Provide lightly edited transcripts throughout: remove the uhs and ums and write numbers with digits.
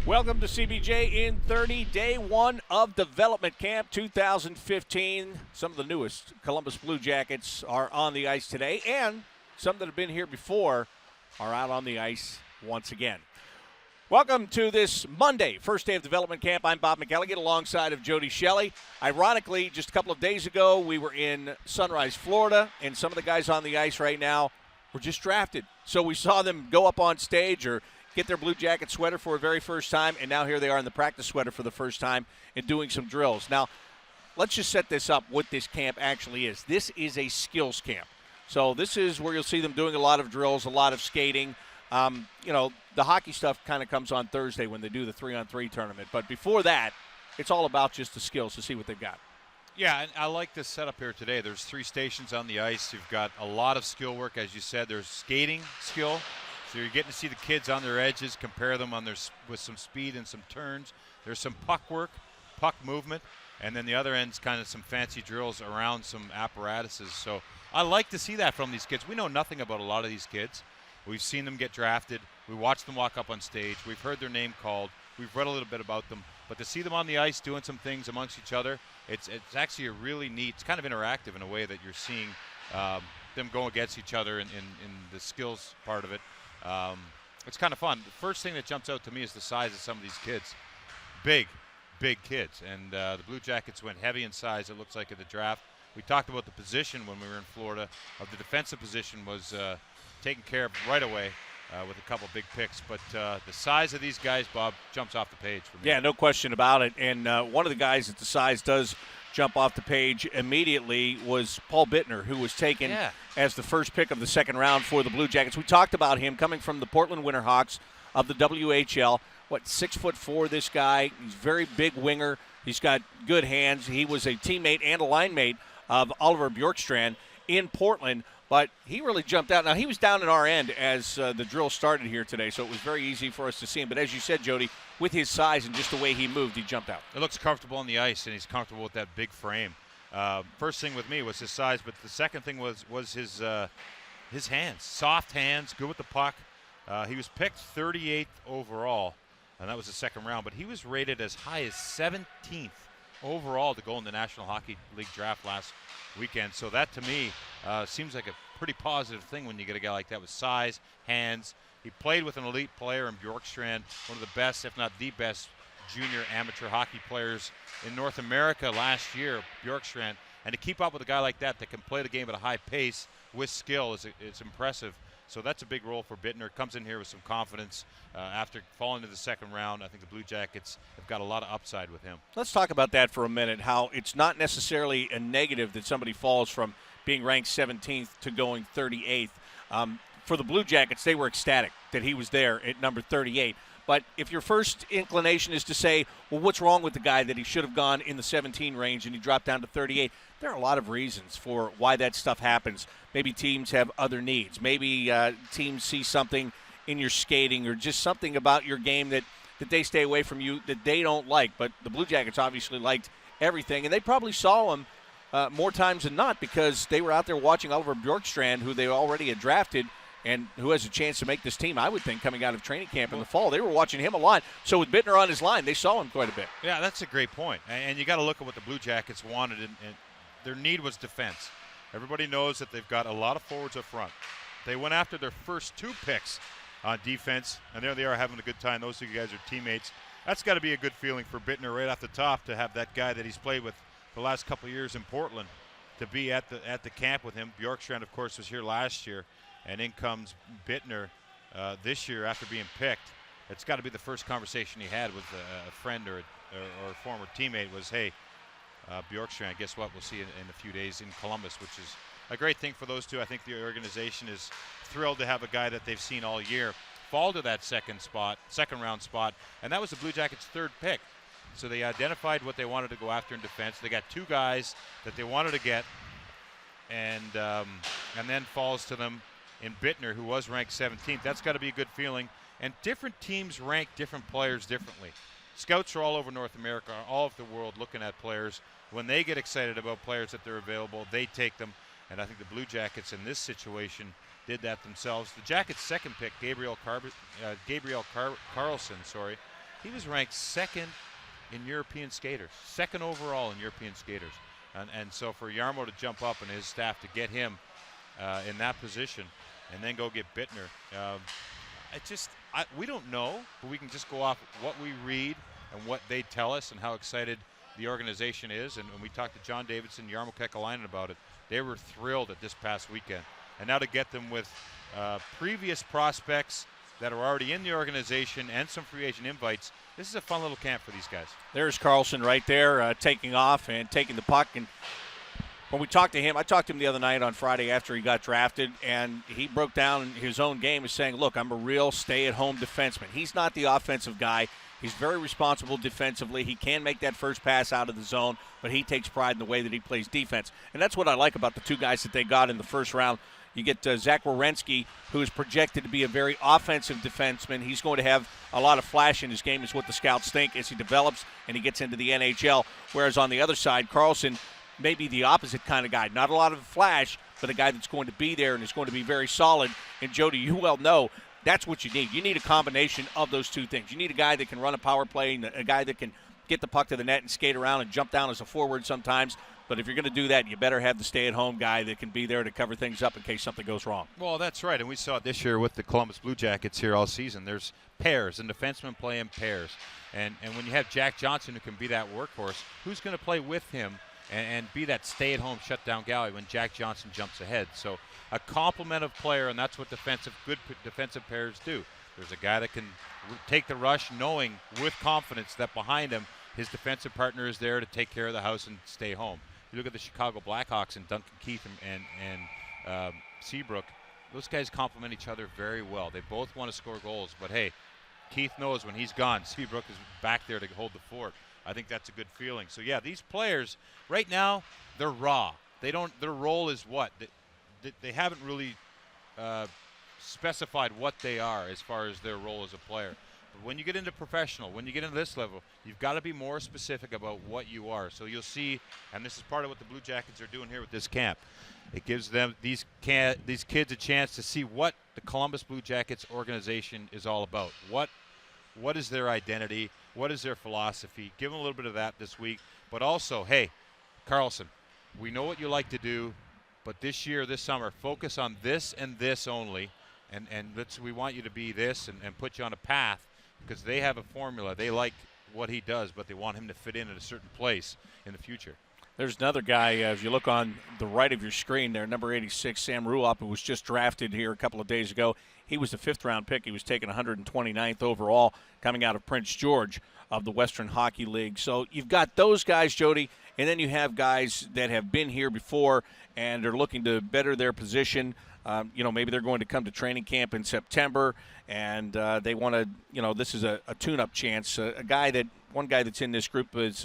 Welcome to CBJ in 30, day one of Development Camp 2015. Some of the newest Columbus Blue Jackets are on the ice today, and some that have been here before are out on the ice once again. Welcome to this Monday, first day of Development Camp. I'm Bob McElligott alongside of Jody Shelley. Ironically, just a couple of days ago, we were in Sunrise, Florida, and some of the guys on the ice right now were just drafted. So we saw them go up on stage or get their Blue Jacket sweater for the very first time, and now here they are in the practice sweater for the first time and doing some drills. Now, let's just set this up, what this camp actually is. This is a skills camp. So this is where you'll see them doing a lot of drills, a lot of skating. The hockey stuff kind of comes on Thursday when they do the 3-on-3 tournament. But before that, it's all about just the skills to see what they've got. Yeah, and I like this setup here today. There's 3 stations on the ice. You've got a lot of skill work, as you said. There's skating skill. So you're getting to see the kids on their edges, compare them with some speed and some turns. There's some puck work, puck movement, and then the other end's kind of some fancy drills around some apparatuses. So I like to see that from these kids. We know nothing about a lot of these kids. We've seen them get drafted. We watched them walk up on stage. We've heard their name called. We've read a little bit about them. But to see them on the ice doing some things amongst each other, it's actually a really neat, it's kind of interactive in a way that you're seeing them go against each other in the skills part of it. It's kind of fun. The first thing that jumps out to me is the size of some of these kids. Big kids. And the Blue Jackets went heavy in size, it looks like, at the draft. We talked about the position when we were in Florida. Of the defensive position was taken care of right away with a couple big picks. But the size of these guys, Bob, jumps off the page for me. Yeah, no question about it. And one of the guys that the size does jump off the page immediately was Paul Bittner, who was taken as the first pick of the second round for the Blue Jackets. We talked about him coming from the Portland Winterhawks of the WHL. 6'4", this guy. He's a very big winger. He's got good hands. He was a teammate and a line mate of Oliver Bjorkstrand in Portland, but he really jumped out. Now, he was down at our end as the drill started here today, so it was very easy for us to see him. But as you said, Jody, with his size and just the way he moved, he jumped out. It looks comfortable on the ice, and he's comfortable with that big frame. First thing with me was his size, but the second thing was his hands. Soft hands, good with the puck. He was picked 38th overall, and that was the second round, but he was rated as high as 17th overall to go in the National Hockey League draft last weekend. So that, to me, seems like a pretty positive thing when you get a guy like that with size, hands. He played with an elite player in Bjorkstrand, one of the best, if not the best, junior amateur hockey players in North America last year, Bjorkstrand. And to keep up with a guy like that can play the game at a high pace with skill is impressive. So that's a big role for Bittner. Comes in here with some confidence after falling to the second round. I think the Blue Jackets have got a lot of upside with him. Let's talk about that for a minute, how it's not necessarily a negative that somebody falls from being ranked 17th to going 38th. For the Blue Jackets, they were ecstatic that he was there at number 38. But if your first inclination is to say, well, what's wrong with the guy that he should have gone in the 17 range and he dropped down to 38, there are a lot of reasons for why that stuff happens. Maybe teams have other needs. Maybe teams see something in your skating or just something about your game that they stay away from you that they don't like. But the Blue Jackets obviously liked everything, and they probably saw him more times than not because they were out there watching Oliver Bjorkstrand, who they already had drafted, and who has a chance to make this team, I would think, coming out of training camp in the fall. They were watching him a lot. So with Bittner on his line, they saw him quite a bit. Yeah, that's a great point. And you got to look at what the Blue Jackets wanted, and their need was defense. Everybody knows that they've got a lot of forwards up front. They went after their first 2 picks on defense, and there they are having a good time. Those 2 guys are teammates. That's got to be a good feeling for Bittner right off the top to have that guy that he's played with the last couple of years in Portland to be at the camp with him. Bjorkstrand, of course, was here last year. And in comes Bittner this year after being picked. It's got to be the first conversation he had with a friend or a former teammate was, hey, Bjorkstrand, guess what? We'll see you in a few days in Columbus, which is a great thing for those 2. I think the organization is thrilled to have a guy that they've seen all year fall to that second round spot, and that was the Blue Jackets' 3rd pick. So they identified what they wanted to go after in defense. They got 2 guys that they wanted to get, and then falls to them in Bittner, who was ranked 17th. That's got to be a good feeling. And different teams rank different players differently. Scouts are all over North America, all over the world looking at players. When they get excited about players that they're available, they take them. And I think the Blue Jackets in this situation did that themselves. The Jackets' second pick, Gabriel Carlson, he was ranked second in European skaters, second overall in European skaters. And so for Jarmo to jump up and his staff to get him in that position and then go get Bittner, we don't know, but we can just go off what we read and what they tell us and how excited the organization is. And when we talked to John Davidson, Jarmo Kekalainen about it, they were thrilled at this past weekend. And now to get them with previous prospects that are already in the organization and some free agent invites, this is a fun little camp for these guys. There's Karlsson right there taking off and taking the puck. And when we talked to him, I talked to him the other night on Friday after he got drafted, and he broke down his own game as saying, look, I'm a real stay-at-home defenseman. He's not the offensive guy. He's very responsible defensively. He can make that first pass out of the zone, but he takes pride in the way that he plays defense. And that's what I like about the two guys that they got in the first round. You get Zach Werenski, who is projected to be a very offensive defenseman. He's going to have a lot of flash in his game, is what the scouts think, as he develops and he gets into the NHL. Whereas on the other side, Karlsson may be the opposite kind of guy. Not a lot of flash, but a guy that's going to be there and is going to be very solid. And, Jody, you well know that's what you need. You need a combination of those two things. You need a guy that can run a power play, and a guy that can get the puck to the net and skate around and jump down as a forward sometimes. But if you're going to do that, you better have the stay-at-home guy that can be there to cover things up in case something goes wrong. Well, that's right, and we saw it this year with the Columbus Blue Jackets here all season. There's pairs, and defensemen play in pairs. And when you have Jack Johnson who can be that workhorse, who's going to play with him and be that stay-at-home shutdown guy when Jack Johnson jumps ahead? So a complement of player, and that's what good defensive pairs do. There's a guy that can take the rush knowing with confidence that behind him his defensive partner is there to take care of the house and stay home. You look at the Chicago Blackhawks and Duncan Keith and Seabrook. Those guys complement each other very well. They both want to score goals, but hey, Keith knows when he's gone, Seabrook is back there to hold the fort. I think that's a good feeling. So yeah, these players right now, they're raw. Their role is what? They haven't really specified what they are as far as their role as a player. But when you get into professional, when you get into this level, you've got to be more specific about what you are. So you'll see, and this is part of what the Blue Jackets are doing here with this camp. It gives them these kids a chance to see what the Columbus Blue Jackets organization is all about. What is their identity? What is their philosophy? Give them a little bit of that this week. But also, hey, Karlsson, we know what you like to do, but this year, this summer, focus on this and this only. And we want you to be this and put you on a path, because they have a formula. They like what he does, but they want him to fit in at a certain place in the future. There's another guy, if you look on the right of your screen there, number 86, Sam Ruop, who was just drafted here a couple of days ago. He was the fifth-round pick. He was taken 129th overall, coming out of Prince George of the Western Hockey League. So you've got those guys, Jody, and then you have guys that have been here before and are looking to better their position. Maybe they're going to come to training camp in September, and they want to, this is a tune-up chance. One guy that's in this group is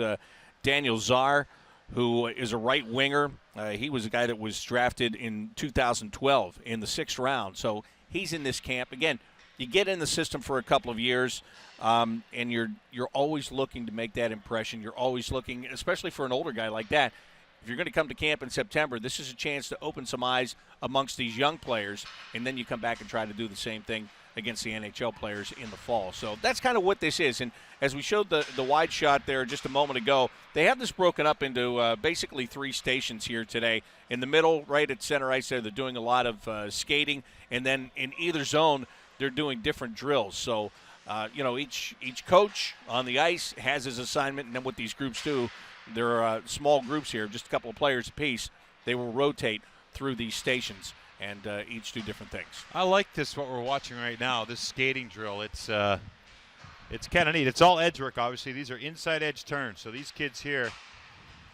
Daniel Czar, who is a right winger. He was a guy that was drafted in 2012 in the 6th round. So he's in this camp. Again, you get in the system for a couple of years, and you're always looking to make that impression. You're always looking, especially for an older guy like that, if you're going to come to camp in September, this is a chance to open some eyes amongst these young players, and then you come back and try to do the same thing against the NHL players in the fall. So that's kind of what this is. And as we showed the wide shot there just a moment ago, they have this broken up into basically 3 stations here today. In the middle, right at center ice there, they're doing a lot of skating. And then in either zone, they're doing different drills. So, each coach on the ice has his assignment. And then what these groups do, there are small groups here, just a couple of players apiece. They will rotate through these stations and each do different things. I like this, what we're watching right now, this skating drill. It's kind of neat. It's all edge work, obviously. These are inside edge turns. So these kids here,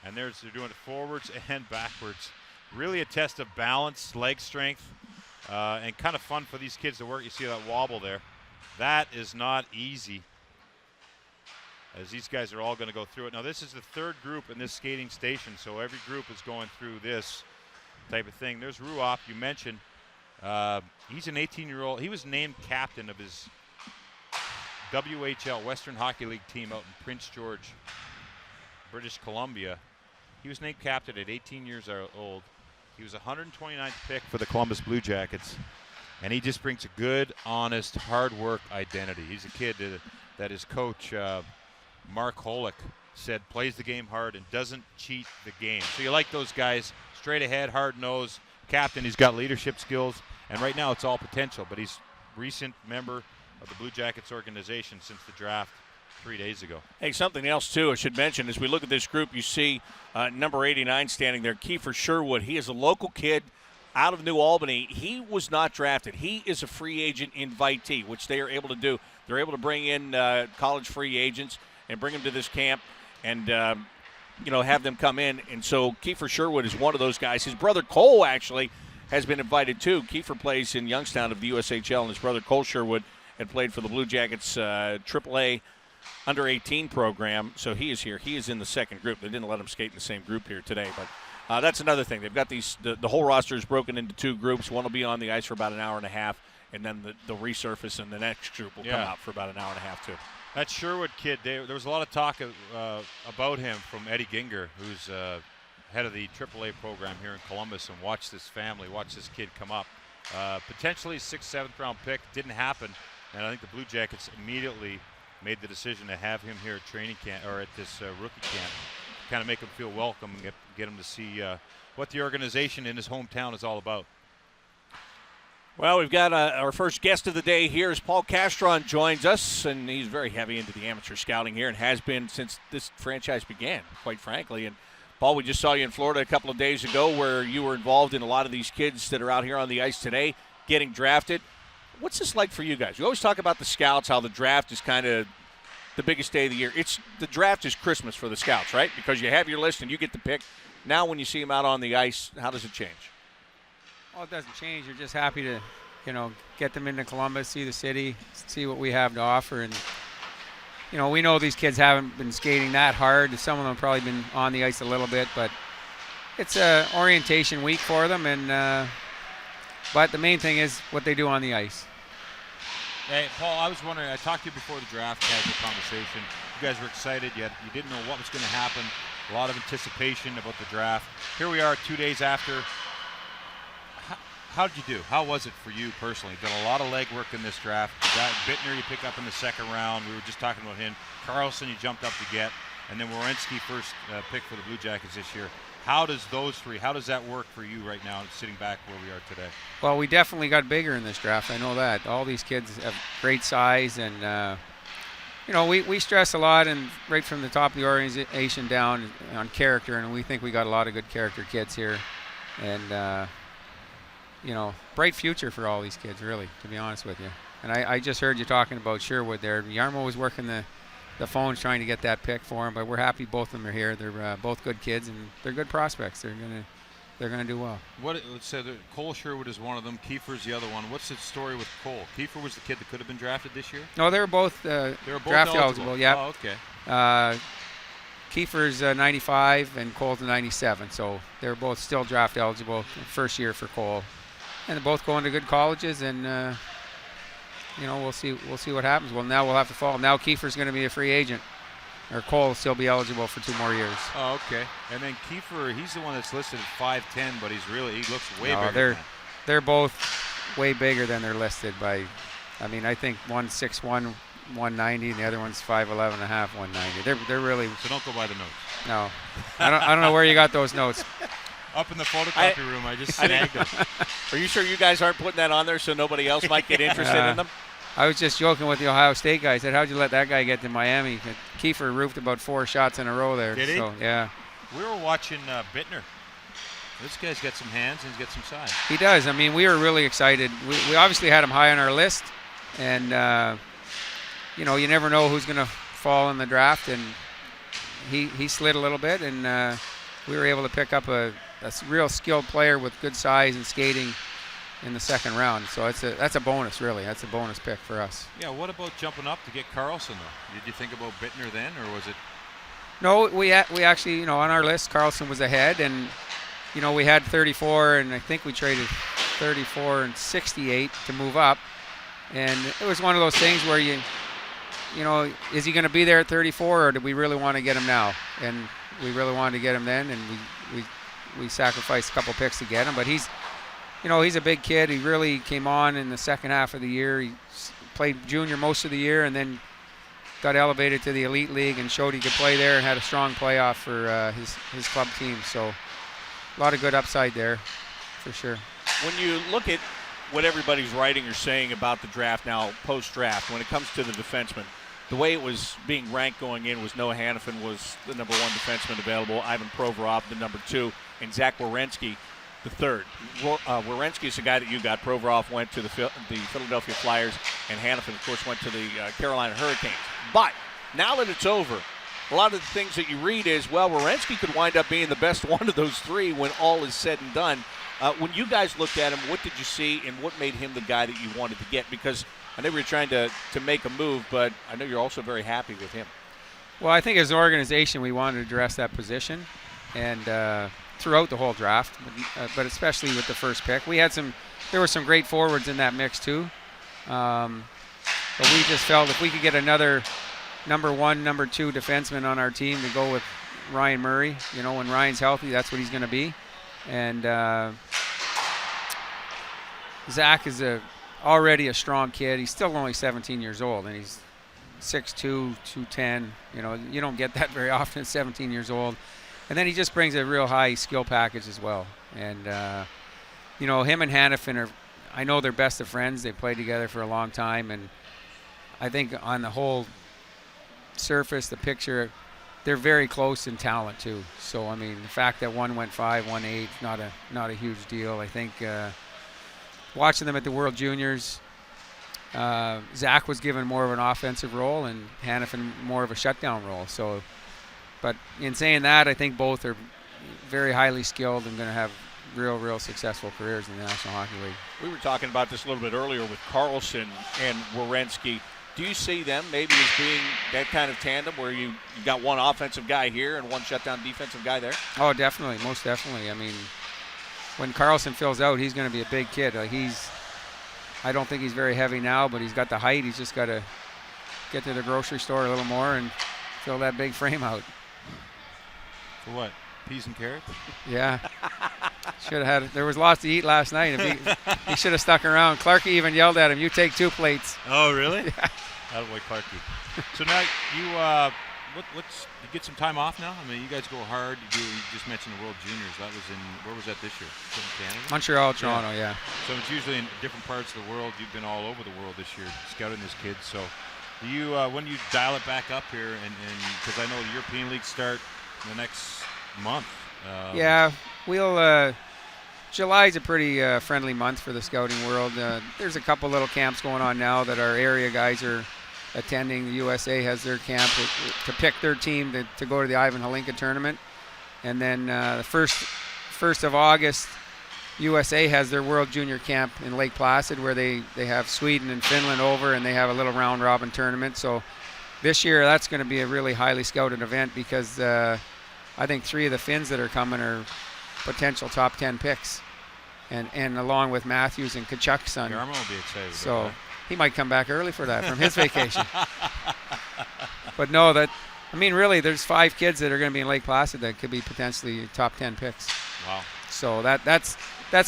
and they're doing it forwards and backwards. Really a test of balance, leg strength, and kind of fun for these kids to work. You see that wobble there. That is not easy, as these guys are all going to go through it. Now, this is the 3rd group in this skating station, so every group is going through this type of thing. There's Ruop, you mentioned. He's an 18-year-old. He was named captain of his WHL, Western Hockey League team out in Prince George, British Columbia. He was named captain at 18 years old. He was 129th pick for the Columbus Blue Jackets, and he just brings a good, honest, hard work identity. He's a kid that his coach, Mark Holick, said plays the game hard and doesn't cheat the game. So you like those guys, straight ahead, hard nose, captain. He's got leadership skills, and right now it's all potential. But he's a recent member of the Blue Jackets organization since the draft 3 days ago. Hey, something else, too, I should mention, as we look at this group, you see number 89 standing there, Kiefer Sherwood. He is a local kid out of New Albany. He was not drafted. He is a free agent invitee, which they are able to do. They're able to bring in college free agents and bring them to this camp and, have them come in. And so Kiefer Sherwood is one of those guys. His brother Cole actually has been invited, too. Kiefer plays in Youngstown of the USHL, and his brother Cole Sherwood had played for the Blue Jackets AAA under-18 program, so he is here. He is in the second group. They didn't let him skate in the same group here today, but that's another thing. They've got the whole roster is broken into two groups. One will be on the ice for about an hour and a half, and then they'll resurface, and the next group will come out for about an hour and a half, too. That Sherwood kid, there was a lot of talk about him from Eddie Ginger, who's head of the AAA program here in Columbus, and watched this kid come up. Potentially 6th, 7th round pick. Didn't happen, and I think the Blue Jackets immediately made the decision to have him here at training camp, or at this rookie camp, kind of make him feel welcome and get him to see what the organization in his hometown is all about. Well, we've got our first guest of the day here as Paul Castron joins us, and he's very heavy into the amateur scouting here and has been since this franchise began, quite frankly. And Paul, we just saw you in Florida a couple of days ago where you were involved in a lot of these kids that are out here on the ice today getting drafted. What's this like for you guys? We always talk about the scouts, how the draft is kind of the biggest day of the year. The draft is Christmas for the scouts, right? Because you have your list and you get to pick. Now when you see them out on the ice, how does it change? Well, it doesn't change. You're just happy to, get them into Columbus, see the city, see what we have to offer. And, we know these kids haven't been skating that hard. Some of them have probably been on the ice a little bit, but it's a orientation week for them. And but the main thing is what they do on the ice. Hey, Paul, I was wondering, I talked to you before the draft, casual conversation. You guys were excited, yet you didn't know what was going to happen. A lot of anticipation about the draft. Here we are 2 days after. How did you do? How was it for you personally? Did a lot of legwork in this draft. You got Bittner you pick up in the second round. We were just talking about him. Carlson you jumped up to get. And then Werenski first pick for the Blue Jackets this year. How does that work for you right now, sitting back where we are today? Well, we definitely got bigger in this draft. I know that. All these kids have great size, and we stress a lot, and right from the top of the organization down on character, and we think we got a lot of good character kids here, and bright future for all these kids, really, to be honest with you. And I just heard you talking about Sherwood there. Yarmo was working the phones trying to get that pick for him, but we're happy both of them are here. They're both good kids, and they're good prospects. They're gonna do well. Cole Sherwood is one of them. Kiefer's the other one. What's the story with Cole? Kiefer was the kid that could have been drafted this year? No, they were both draft eligible. Yeah. Oh, okay. Kiefer's 95 and Cole's 97, so they're both still draft eligible. First year for Cole, and they're both going to good colleges, and we'll see what happens. Well, now we'll have to follow. Now Kiefer's going to be a free agent, or Cole will still be eligible for 2 more years. Oh, okay. And then Kiefer, he's the one that's listed at 5'10", but he looks way bigger. They're both way bigger than they're listed by. I mean, I think one's 6'1", 190, and the other one's 5'11 and a half, 190. They're really. So don't go by the notes. No, I don't know where you got those notes. Up in the photocopy room, I just snagged them. Are you sure you guys aren't putting that on there so nobody else might get interested in them? I was just joking with the Ohio State guy. I said, how'd you let that guy get to Miami? Kiefer roofed about 4 shots in a row there. Did he? So, yeah. We were watching Bittner. This guy's got some hands and he's got some size. He does. I mean, we were really excited. We obviously had him high on our list. And, you never know who's going to fall in the draft. And he slid a little bit. And we were able to pick up a real skilled player with good size and skating in the second round. So that's a bonus, really. That's a bonus pick for us. Yeah, what about jumping up to get Carlson, though? Did you think about Bittner then, or was it? No, we actually, on our list, Carlson was ahead, and, we had 34, and I think we traded 34 and 68 to move up. And it was one of those things where is he going to be there at 34, or do we really want to get him now? And we really wanted to get him then, and we sacrificed a couple picks to get him, but he's a big kid. He really came on in the second half of the year. He played junior most of the year, and then got elevated to the elite league and showed he could play there and had a strong playoff for his club team. So a lot of good upside there, for sure. When you look at what everybody's writing or saying about the draft now, post-draft, when it comes to the defensemen, the way it was being ranked going in was Noah Hanifin was the number 1 defenseman available, Ivan Provorov the number 2, and Zach Werenski the 3rd. Werenski is the guy that you got. Provorov went to the Philadelphia Flyers, and Hanifin, of course, went to the Carolina Hurricanes. But now that it's over, a lot of the things that you read is, well, Werenski could wind up being the best one of those 3 when all is said and done. When you guys looked at him, what did you see, and what made him the guy that you wanted to get? Because I know you're trying to make a move, but I know you're also very happy with him. Well, I think as an organization, we wanted to address that position, and throughout the whole draft, but especially with the first pick, there were some great forwards in that mix too. But we just felt if we could get another number 1, number 2 defenseman on our team to go with Ryan Murray, when Ryan's healthy, that's what he's going to be. And Zach is already a strong kid. He's still only 17 years old, and he's 6'2", 210. You don't get that very often at 17 years old. And then he just brings a real high skill package as well. And, him and Hanifin I know they're best of friends. They played together for a long time. And I think on the whole surface, the picture, they're very close in talent too. So, I mean, the fact that one went 5, 1 8, not a huge deal. I think watching them at the World Juniors, Zach was given more of an offensive role and Hanifin more of a shutdown role. So, but in saying that, I think both are very highly skilled and going to have real successful careers in the National Hockey League. We were talking about this a little bit earlier with Carlson and Werenski. Do you see them maybe as being that kind of tandem where you got one offensive guy here and one shutdown defensive guy there? Oh, definitely, most definitely. I mean, when Carlson fills out, he's going to be a big kid. I don't think he's very heavy now, but he's got the height. He's just got to get to the grocery store a little more and fill that big frame out. For what? Peas and carrots? Yeah. Should have had. There was lots to eat last night. He should have stuck around. Clarkie even yelled at him, "You take 2 plates." Oh, really? Yeah. Attaboy, Clarkie. So now you you get some time off now? I mean, you guys go hard. You just mentioned the World Juniors. Where was that this year? In Canada? Montreal, Toronto, yeah. So it's usually in different parts of the world. You've been all over the world this year scouting these kids. So you when you dial it back up here, and because I know the European League start the next month. Yeah, we'll. July's a pretty friendly month for the scouting world. There's a couple little camps going on now that our area guys are attending. The USA has their camp to pick their team to go to the Ivan Halinka tournament. And then the 1st of August, USA has their World Junior Camp in Lake Placid where they have Sweden and Finland over and they have a little round-robin tournament. So this year that's going to be a really highly scouted event because I think 3 of the Finns that are coming are potential top 10 picks, and along with Matthews and Kachuk's son. Yarmo will be excited. So he might come back early for that from his vacation. But no, really, there's 5 kids that are going to be in Lake Placid that could be potentially top 10 picks. Wow. So that's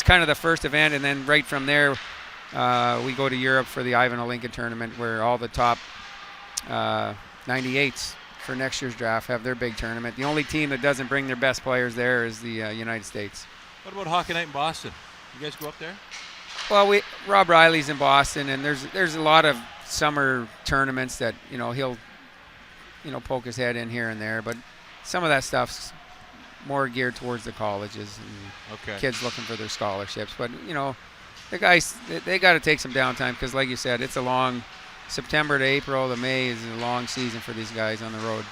kind of the first event, and then right from there, we go to Europe for the Ivan Halinka tournament, where all the top 98s for next year's draft have their big tournament. The only team that doesn't bring their best players there is the United States. What about Hockey Night in Boston? You guys go up there? Well, Rob Riley's in Boston, and there's a lot of summer tournaments that he'll poke his head in here and there, but some of that stuff's more geared towards the colleges and kids looking for their scholarships. But the guys they got to take some downtime because, like you said, it's a long. September to April to May is a long season for these guys on the road.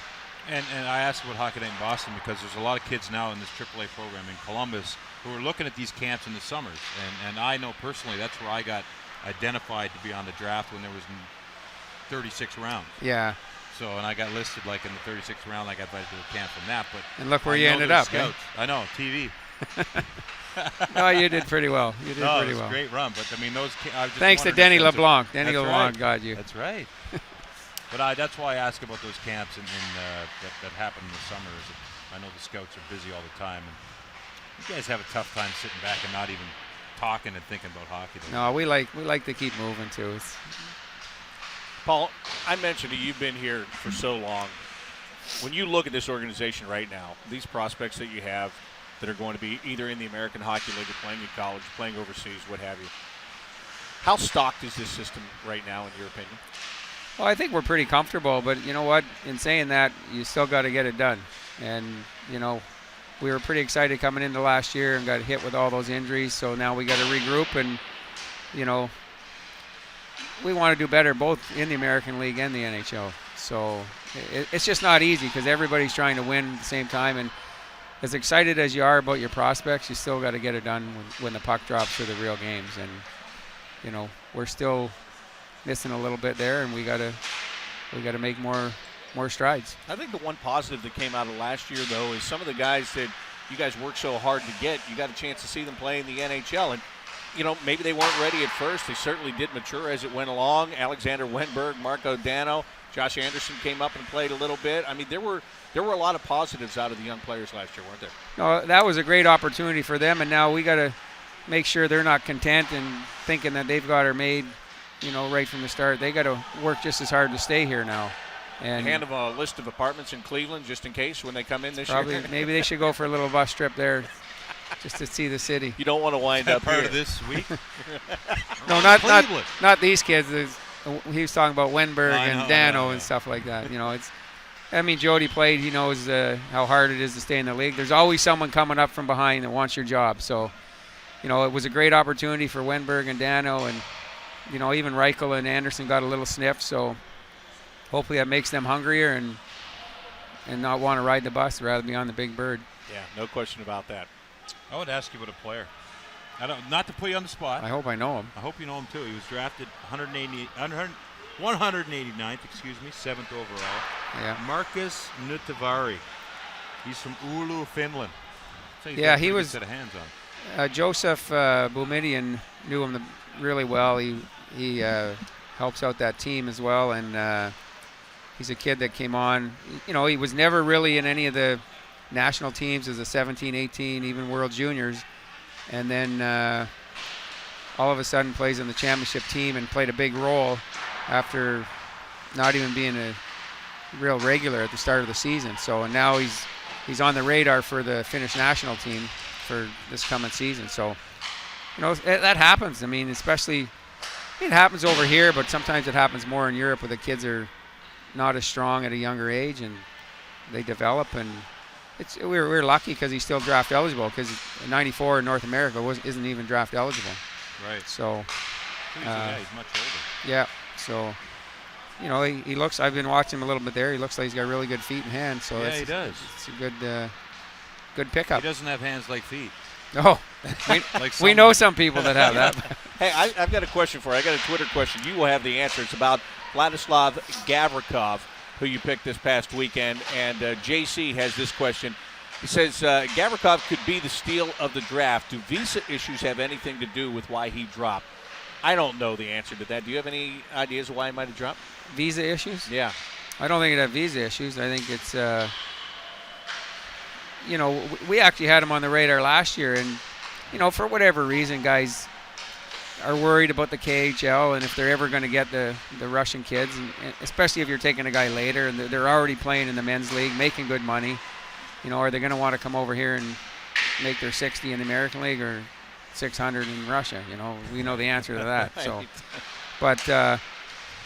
And I asked about Hockey Night in Boston because there's a lot of kids now in this AAA program in Columbus who are looking at these camps in the summers. And I know personally that's where I got identified to be on the draft when there was 36 rounds. Yeah. So, and I got listed like in the 36th round. I got invited to a camp from that. But and look where you ended up. Scouts. I know, TV. No, you did pretty well. You did pretty it was well. a great run, but I mean those. Thanks to Denny LeBlanc. Denny LeBlanc got you. That's right. But that's why I ask about those camps that happen in the summers. I know the scouts are busy all the time, and you guys have a tough time sitting back and not even talking and thinking about hockey. No, we like to keep moving too. Paul, I mentioned that you've been here for so long. When you look at this organization right now, these prospects that you have that are going to be either in the American Hockey League or playing in college, playing overseas, what have you, how stocked is this system right now, in your opinion? Well, I think we're pretty comfortable, but you know what? In saying that, you still got to get it done. And, we were pretty excited coming into last year and got hit with all those injuries, so now we got to regroup and, we want to do better both in the American League and the NHL. So it's just not easy because everybody's trying to win at the same time. And as excited as you are about your prospects, you still got to get it done when the puck drops for the real games. And, we're still missing a little bit there, and we got to make more strides. I think the one positive that came out of last year, though, is some of the guys that you guys worked so hard to get, you got a chance to see them play in the NHL. And maybe they weren't ready at first. They certainly did mature as it went along. Alexander Wenberg, Marco Dano, Josh Anderson came up and played a little bit. I mean, there were a lot of positives out of the young players last year, weren't there? No, that was a great opportunity for them, and now we got to make sure they're not content and thinking that they've got her made, right from the start. They got to work just as hard to stay here now. And hand them a list of apartments in Cleveland just in case when they come in this year. Maybe they should go for a little bus trip there just to see the city. You don't want to wind up part here. of this week. No, not these kids. He was talking about Wenberg and Dano and stuff like that. Jody played. He knows how hard it is to stay in the league. There's always someone coming up from behind that wants your job. So, it was a great opportunity for Wenberg and Dano, and even Reichel and Anderson got a little sniff. So, hopefully that makes them hungrier and not want to ride the bus, rather be on the big bird. Yeah, no question about that. I would ask you about a player. Not to put you on the spot. I hope I know him. I hope you know him too. He was drafted 189th, 7th overall. Yeah. Markus Nutivaara. He's from Oulu, Finland. So yeah, he was. Set of hands on. Joseph Boumedian knew him really well. He helps out that team as well, and he's a kid that came on. He was never really in any of the national teams as a 17, 18, even World Juniors, and then all of a sudden plays in the championship team and played a big role after not even being a real regular at the start of the season. So and now he's on the radar for the Finnish national team for this coming season. So that happens. I mean, especially it happens over here, but sometimes it happens more in Europe where the kids are not as strong at a younger age and they develop. And we're lucky because he's still draft eligible, because in '94 in North America isn't even draft eligible. Right. So he's much older. Yeah. So he looks. I've been watching him a little bit there. He looks like he's got really good feet and hands. So yeah, he does. It's a good pickup. He doesn't have hands like feet. No, we know some people that have that. Hey, I've got a question for you. I got a Twitter question. You will have the answer. It's about Vladislav Gavrikov, who you picked this past weekend. And JC has this question. He says, Gavrikov could be the steal of the draft. Do visa issues have anything to do with why he dropped? I don't know the answer to that. Do you have any ideas of why he might have dropped? Visa issues? Yeah. I don't think it had visa issues. I think it's, we actually had him on the radar last year. And, for whatever reason, guys are worried about the KHL and if they're ever going to get the Russian kids, and especially if you're taking a guy later and they're already playing in the men's league, making good money. Are they going to want to come over here and make their 60 in the American League or 600 in Russia? We know the answer to that. Right. So, but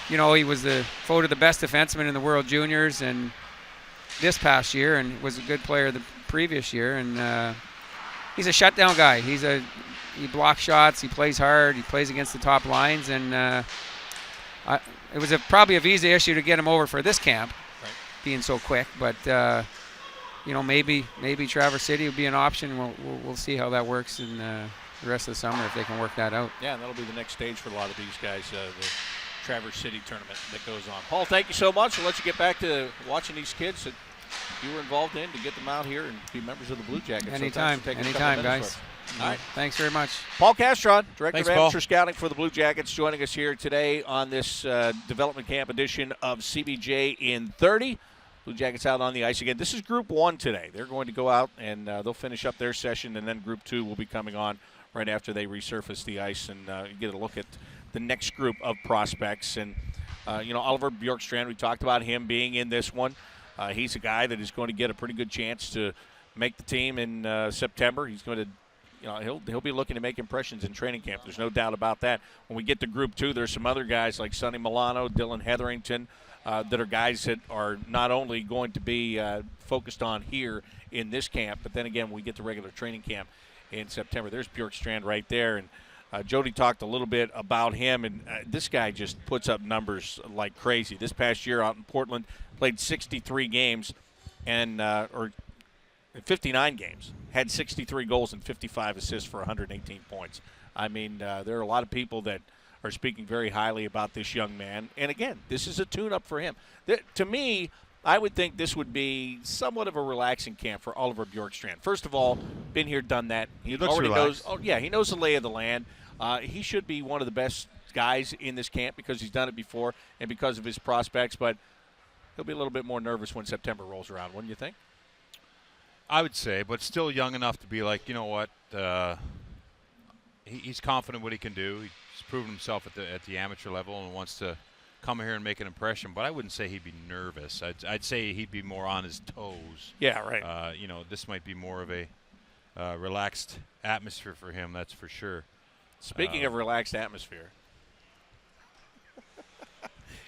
he was voted the best defenseman in the World Juniors and this past year, and was a good player the previous year. And he's a shutdown guy. He blocks shots. He plays hard. He plays against the top lines, and it was probably a visa issue to get him over for this camp, right, being so quick. But maybe Traverse City would be an option. We'll see how that works in the rest of the summer if they can work that out. Yeah, and that'll be the next stage for a lot of these guys, the Traverse City tournament that goes on. Paul, thank you so much. We'll let you get back to watching these kids that you were involved in to get them out here and be members of the Blue Jackets. Anytime, guys. All right. Thanks very much. Paul Castron, Director Thanks, of Paul. Amateur Scouting for the Blue Jackets, joining us here today on this development camp edition of CBJ in 30. Blue Jackets out on the ice again. This is Group 1 today. They're going to go out and they'll finish up their session, and then Group 2 will be coming on right after they resurface the ice and get a look at the next group of prospects. And Oliver Bjorkstrand, we talked about him being in this one. He's a guy that is going to get a pretty good chance to make the team in September. He's going to, he'll be looking to make impressions in training camp. There's no doubt about that. When we get to Group 2, there's some other guys like Sonny Milano, Dylan Hetherington, that are guys that are not only going to be focused on here in this camp, but then again, when we get to regular training camp in September. There's Bjorkstrand right there, and Jody talked a little bit about him, and this guy just puts up numbers like crazy. This past year out in Portland, played 63 games, or 59 games, had 63 goals and 55 assists for 118 points. I mean, there are a lot of people that are speaking very highly about this young man. And again, this is a tune-up for him. To me, I would think this would be somewhat of a relaxing camp for Oliver Bjorkstrand. First of all, been here, done that. He looks already relaxed. he knows the lay of the land. He should be one of the best guys in this camp because he's done it before and because of his prospects. But he'll be a little bit more nervous when September rolls around, wouldn't you think? I would say, but still young enough to be like, you know what, he's confident what he can do. He's proven himself at the amateur level and wants to come here and make an impression. But I wouldn't say he'd be nervous. I'd say he'd be more on his toes. Yeah, right. This might be more of a relaxed atmosphere for him, that's for sure. Speaking of relaxed atmosphere,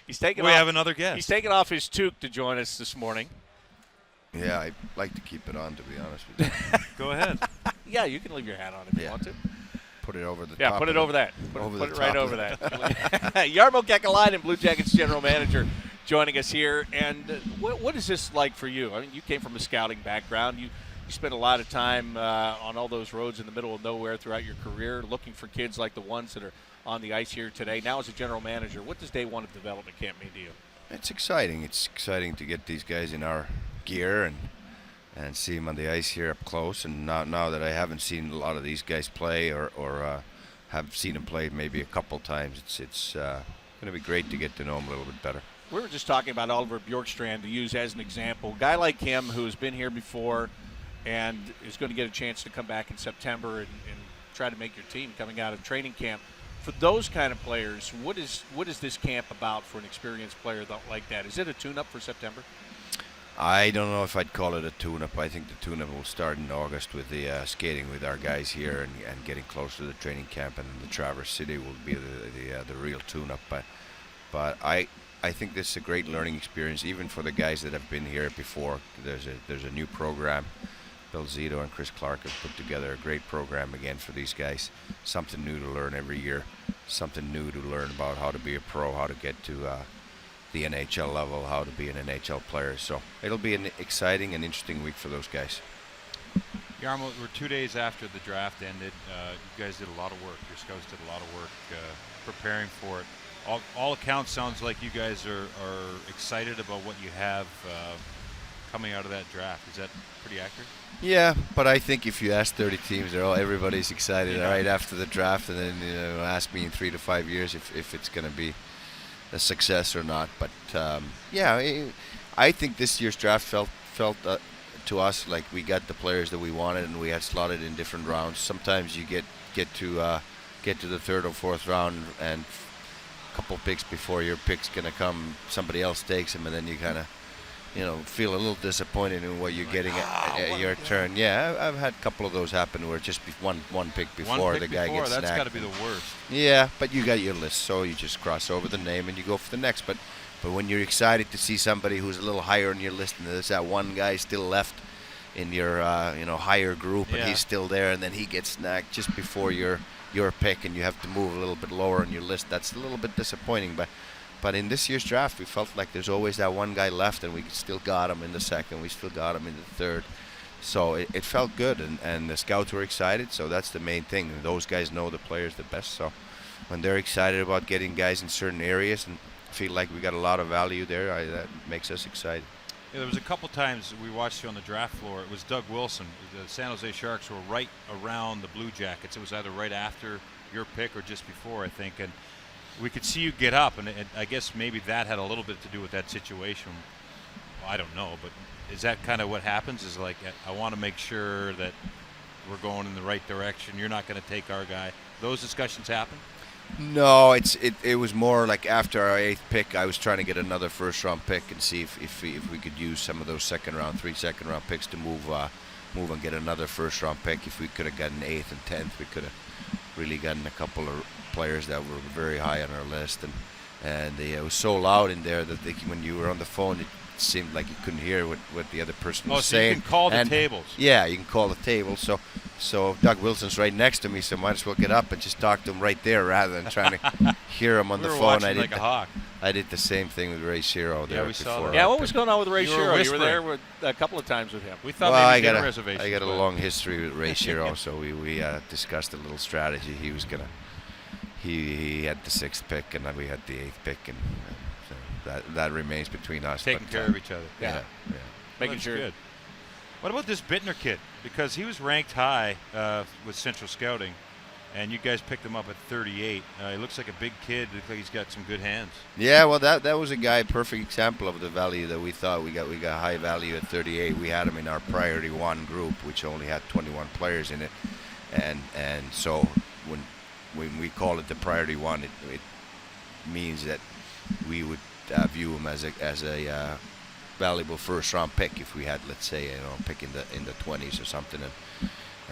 we have another guest. He's taking off his toque to join us this morning. Yeah, I'd like to keep it on, to be honest with you. Go ahead. Yeah, you can leave your hat on if you want to. Put it over the top. Yeah, put it over that. Put it right top over that. Jarmo Kekalainen, Blue Jackets general manager, joining us here. And what is this like for you? I mean, you came from a scouting background. You spent a lot of time on all those roads in the middle of nowhere throughout your career, looking for kids like the ones that are on the ice here today. Now as a general manager, what does day one of development camp mean to you? It's exciting. It's exciting to get these guys in our gear and see them on the ice here up close. And now that I haven't seen a lot of these guys play or have seen them play maybe a couple times, it's going to be great to get to know them a little bit better. We were just talking about Oliver Bjorkstrand to use as an example. A guy like him who has been here before and is going to get a chance to come back in September and try to make your team coming out of training camp. For those kind of players, what is this camp about for an experienced player like that? Is it a tune-up for September? I don't know if I'd call it a tune-up. I think the tune-up will start in August with the skating with our guys here and getting closer to the training camp, and the Traverse City will be the real tune-up. But I think this is a great learning experience, even for the guys that have been here before. There's a new program. Bill Zito and Chris Clark have put together a great program again for these guys. Something new to learn every year. Something new to learn about how to be a pro, how to get to the NHL level, how to be an NHL player. So it'll be an exciting and interesting week for those guys. Jarmo, we're 2 days after the draft ended. You guys did a lot of work. Your scouts did a lot of work preparing for it. All accounts sounds like you guys are excited about what you have coming out of that draft. Is that pretty accurate? Yeah, but I think if you ask 30 teams, everybody's excited right after the draft, and then ask me in 3 to 5 years if it's going to be a success or not. But I think this year's draft felt to us like we got the players that we wanted, and we had slotted in different rounds. Sometimes you get to the third or fourth round, and a couple picks before your pick's going to come, somebody else takes them, and then you kind of feel a little disappointed in what you're getting at your turn. Yeah, I've had a couple of those happen where just one pick before the guy gets snagged. That's got to be the worst. Yeah, but you got your list, so you just cross over the name and you go for the next. But when you're excited to see somebody who's a little higher on your list, and there's that one guy still left in your higher group, and he's still there, and then he gets snagged just before your pick, and you have to move a little bit lower on your list. That's a little bit disappointing, But in this year's draft, we felt like there's always that one guy left, and we still got him in the second. We still got him in the third. So it felt good, and the scouts were excited, so that's the main thing. And those guys know the players the best. So when they're excited about getting guys in certain areas and feel like we got a lot of value there, that makes us excited. Yeah, there was a couple times we watched you on the draft floor. It was Doug Wilson. The San Jose Sharks were right around the Blue Jackets. It was either right after your pick or just before, I think. And we could see you get up, and I guess maybe that had a little bit to do with that situation. Well, I don't know, but is that kind of what happens? Is like, I want to make sure that we're going in the right direction. You're not going to take our guy. Those discussions happen? No, it was more like after our 8th pick, I was trying to get another first-round pick and see if we could use some of those three second-round picks to move and get another first-round pick. If we could have gotten 8th and 10th, we could have really gotten a couple of players that were very high on our list, and it was so loud in there that when you were on the phone, it seemed like you couldn't hear what the other person was so saying. you can call the And tables. Yeah, you can call the table. So Doug Wilson's right next to me, so might as well get up and just talk to him right there rather than trying to hear him on We the were phone. watching like a hawk. I did the same thing with Ray Shero there we saw before. that. Yeah, what was going on with Ray You were Shero? You were whispering. there with a couple of times with him. We thought Well, maybe I dinner got reservations. a but- long history with Ray Shero, so we discussed a little strategy. He was gonna he had the 6th pick, and then we had the 8th pick, and so that remains between us. taking but, care of each other. Yeah. yeah. Making That's sure. good. What about this Bittner kid? Because he was ranked high with Central Scouting, and you guys picked him up at 38. He looks like a big kid. Looks like he's got some good hands. Yeah, well, that was a guy, perfect example of the value that we thought we got. We got high value at 38. We had him in our priority 1 group, which only had 21 players in it, and so when we call it the priority 1, it means that we would view him as a valuable first-round pick if we had, let's say, pick in the 20s or something,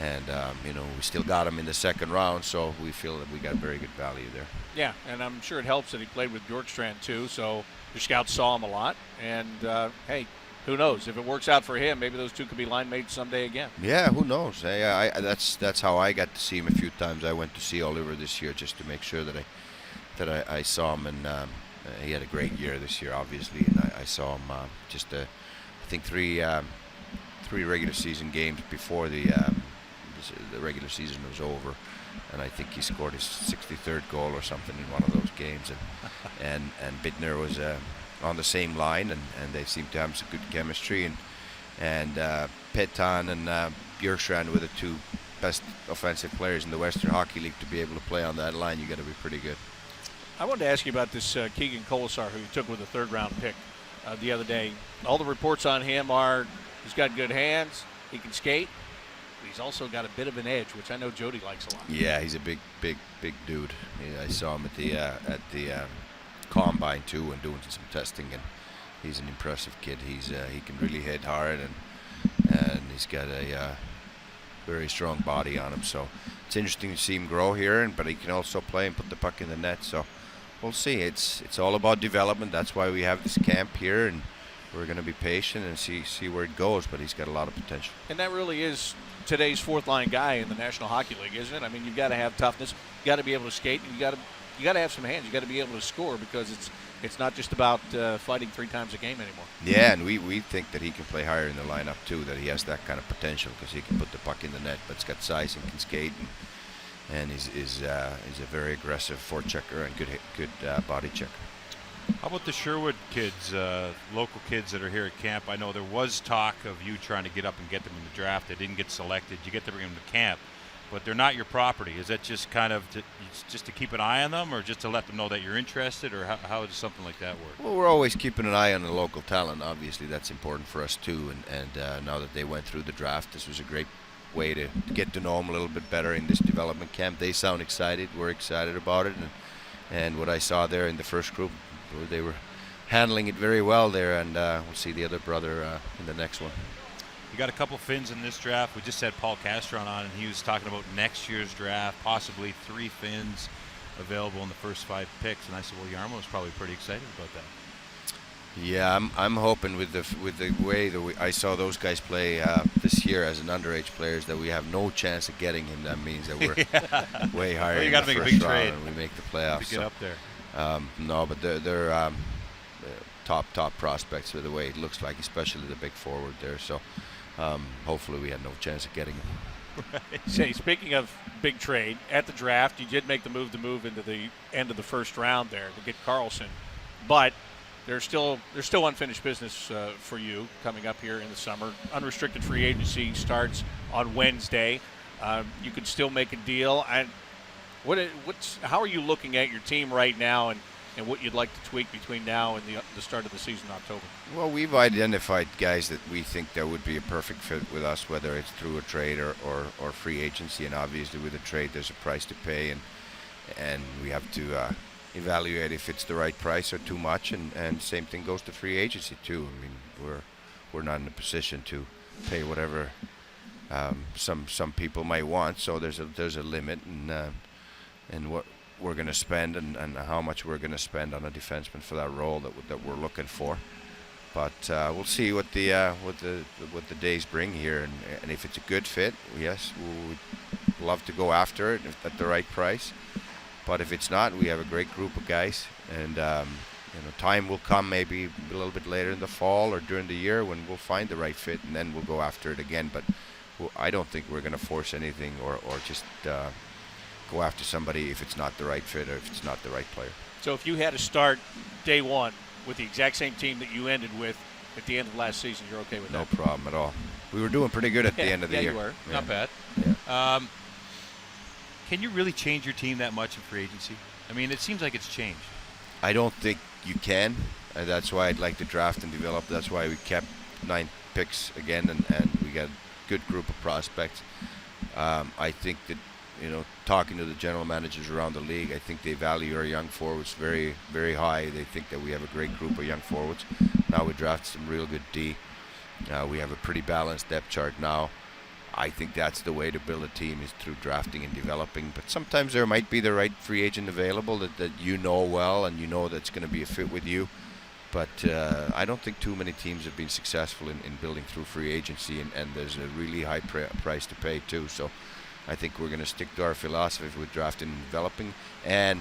and we still got him in the 2nd round, so we feel that we got very good value there. Yeah, and I'm sure it helps that he played with Bjorkstrand too, so your scouts saw him a lot. And, hey, who knows? If it works out for him, maybe those two could be line mates someday again. Yeah, who knows? Hey, that's how I got to see him a few times. I went to see Oliver this year just to make sure that I saw him, and he had a great year this year, obviously, and I saw him I think three regular season games before the regular season was over, and I think he scored his 63rd goal or something in one of those games, and Bittner was on the same line, and they seemed to have some good chemistry, and Petan and Bjorkstrand were the 2 best offensive players in the Western Hockey League. To be able to play on that line, you got to be pretty good. I wanted to ask you about this Keegan Colasar, who you took with a 3rd-round pick the other day. All the reports on him are he's got good hands, he can skate, but he's also got a bit of an edge, which I know Jody likes a lot. Yeah, he's a big dude. I saw him at the combine too, and doing some testing, and he's an impressive kid. He can really hit hard, and he's got a very strong body on him. So it's interesting to see him grow here, but he can also play and put the puck in the net. So we'll see. It's all about development. That's why we have this camp here, and we're going to be patient and see where it goes. But he's got a lot of potential. And that really is today's 4th-line guy in the National Hockey League, isn't it? I mean, you've got to have toughness, you got to be able to skate, and you got to have some hands. You got to be able to score, because it's not just about fighting 3 times a game anymore. Yeah, and we think that he can play higher in the lineup too. That he has that kind of potential, because he can put the puck in the net, but he's got size and can skate, and he's a very aggressive forechecker and good body checker. How about the Sherwood kids, local kids that are here at camp? I know there was talk of you trying to get up and get them in the draft. They didn't get selected. You get to bring them to camp, but they're not your property. Is that just kind of just to keep an eye on them, or just to let them know that you're interested, or how does something like that work? Well, we're always keeping an eye on the local talent. Obviously, that's important for us too. And now that they went through the draft, this was a great way to get to know them a little bit better in this development camp. They sound excited. We're excited about it. And what I saw there in the first group, they were handling it very well there. And we'll see the other brother in the next one. You got a couple Finns in this draft. We just had Paul Castron on, and he was talking about next year's draft, possibly 3 Finns available in the first 5 picks. And I said, well, Jarmo was probably pretty excited about that. Yeah, I'm hoping with the way that I saw those guys play this year as an underage players, that we have no chance of getting him. That means that we're way higher. Well, you in got the to make a first big round trade and we make the to playoffs. get up there. No, but they're top prospects with the way it looks like, especially the big forward there. So hopefully we had no chance of getting him. Say, speaking of big trade, at the draft, you did make the move into the end of the first round there to get Carlson, but there's still unfinished business for you coming up here in the summer. Unrestricted free agency starts on Wednesday. You could still make a deal. How are you looking at your team right now, and what you'd like to tweak between now and the start of the season in October? Well, we've identified guys that we think that would be a perfect fit with us, whether it's through a trade or free agency. And obviously with a trade, there's a price to pay. and we have to evaluate if it's the right price or too much, and same thing goes to free agency too. I mean, we're not in a position to pay whatever some people might want, so there's a limit in what we're going to spend and how much we're going to spend on a defenseman for that role that we're looking for. But we'll see what the days bring here, and if it's a good fit, yes, we would love to go after it at the right price. But if it's not, we have a great group of guys, and time will come maybe a little bit later in the fall or during the year when we'll find the right fit, and then we'll go after it again. But I don't think we're going to force anything or just go after somebody if it's not the right fit or if it's not the right player. So if you had to start day one with the exact same team that you ended with at the end of last season, you're okay with that? No problem at all. We were doing pretty good at the end of the year. You were. Yeah. Not bad. Yeah. Can you really change your team that much in free agency? I mean, it seems like it's changed. I don't think you can. That's why I'd like to draft and develop. That's why we kept 9 picks again, and we got a good group of prospects. I think that, talking to the general managers around the league, I think they value our young forwards very, very high. They think that we have a great group of young forwards. Now we draft some real good D. We have a pretty balanced depth chart now. I think that's the way to build a team, is through drafting and developing. But sometimes there might be the right free agent available that you know well, and you know that's going to be a fit with you. But I don't think too many teams have been successful in building through free agency, and there's a really high price to pay too. So I think we're going to stick to our philosophy with drafting and developing, and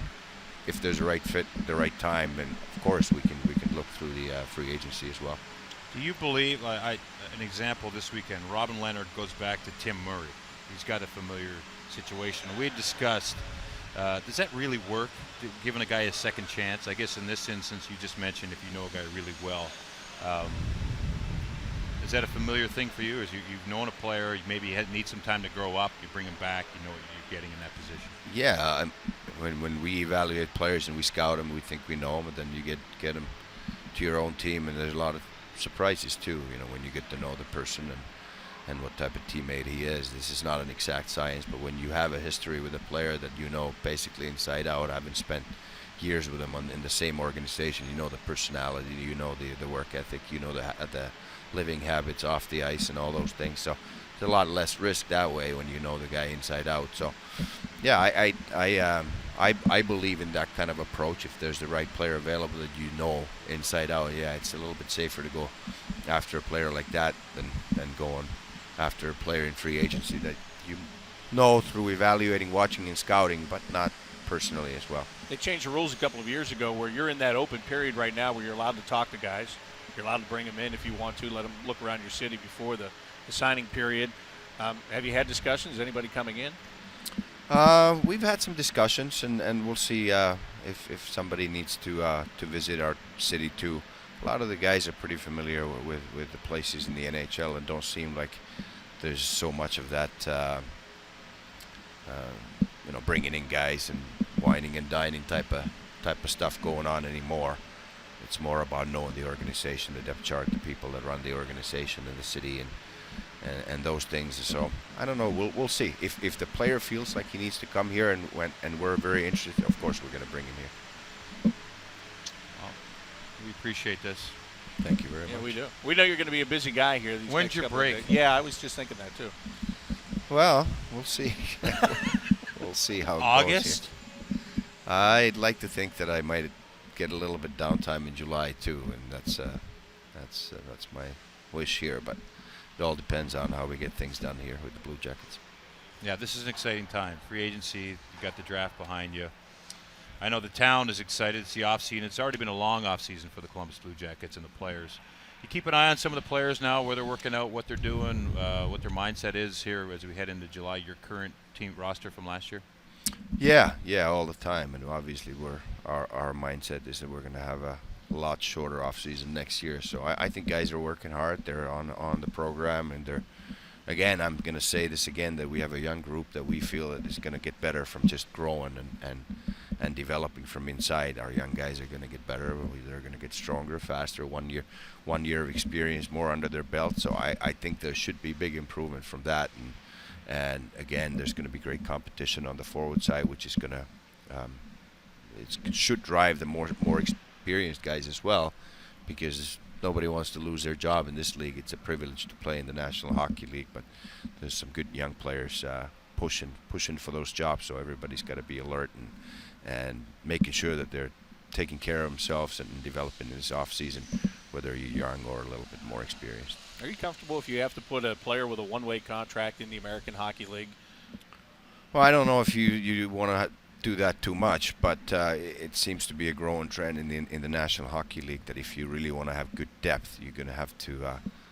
if there's a right fit, the right time, and of course we can look through the free agency as well. Do you believe, an example this weekend, Robin Leonard goes back to Tim Murray. He's got a familiar situation. We had discussed, does that really work, giving a guy a second chance? I guess in this instance, you just mentioned if you know a guy really well. Is that a familiar thing for you? As you've known a player, you maybe need some time to grow up, you bring him back, you know what you're getting in that position? Yeah, when we evaluate players and we scout them, we think we know them, and then you get them to your own team, and there's a lot of surprises too, when you get to know the person and what type of teammate he is. This is not an exact science, but when you have a history with a player that you know basically inside out, having spent years with him in the same organization, you know the personality, you know the work ethic, you know the living habits off the ice and all those things. So there's a lot less risk that way when you know the guy inside out. So yeah, I believe in that kind of approach. If there's the right player available that you know inside out, yeah, it's a little bit safer to go after a player like that than going after a player in free agency that you know through evaluating, watching, and scouting, but not personally as well. They changed the rules a couple of years ago where you're in that open period right now where you're allowed to talk to guys. You're allowed to bring them in if you want to, let them look around your city before the signing period. Have you had discussions? Is anybody coming in? We've had some discussions, and we'll see if somebody needs to visit our city too. A lot of the guys are pretty familiar with the places in the NHL, and don't seem like there's so much of that, bringing in guys and whining and dining type of stuff going on anymore. It's more about knowing the organization, the depth chart, the people that run the organization in the city, and those things. So I don't know. We'll see. If the player feels like he needs to come here and we're very interested, of course we're going to bring him here. Well, we appreciate this. Thank you very much. Yeah, we do. We know you're going to be a busy guy here. These When's next your couple of break? days. Yeah, I was just thinking that too. Well, we'll see. We'll see how it August? goes here. I'd like to think that I might get a little bit downtime in July too, and that's my wish here. But it all depends on how we get things done here with the Blue Jackets. Yeah, this is an exciting time. Free agency, you got the draft behind you. I know the town is excited. It's the off-season. It's already been a long off-season for the Columbus Blue Jackets and the players. You keep an eye on some of the players now, where they're working out, what they're doing, what their mindset is here as we head into July, your current team roster from last year? Yeah, all the time. And obviously our mindset is that we're going to have a lot shorter off-season next year. So I think guys are working hard. They're on the program, and they're, again, I'm going to say this again, that we have a young group that we feel that is going to get better from just growing and developing from inside. Our young guys are going to get better. They're going to get stronger, faster, 1 year of experience more under their belt. So I think there should be big improvement from that. And again, there's going to be great competition on the forward side, which is going to it should drive the more experienced guys as well, because nobody wants to lose their job in this league. It's a privilege to play in the National Hockey League, but there's some good young players pushing for those jobs. So everybody's got to be alert and making sure that they're taking care of themselves and developing in this off season, whether you're young or a little bit more experienced. Are you comfortable if you have to put a player with a one-way contract in the American Hockey League? Well, I don't know if you want to do that too much, but it seems to be a growing trend in the National Hockey League that if you really want to have good depth, you're going to have to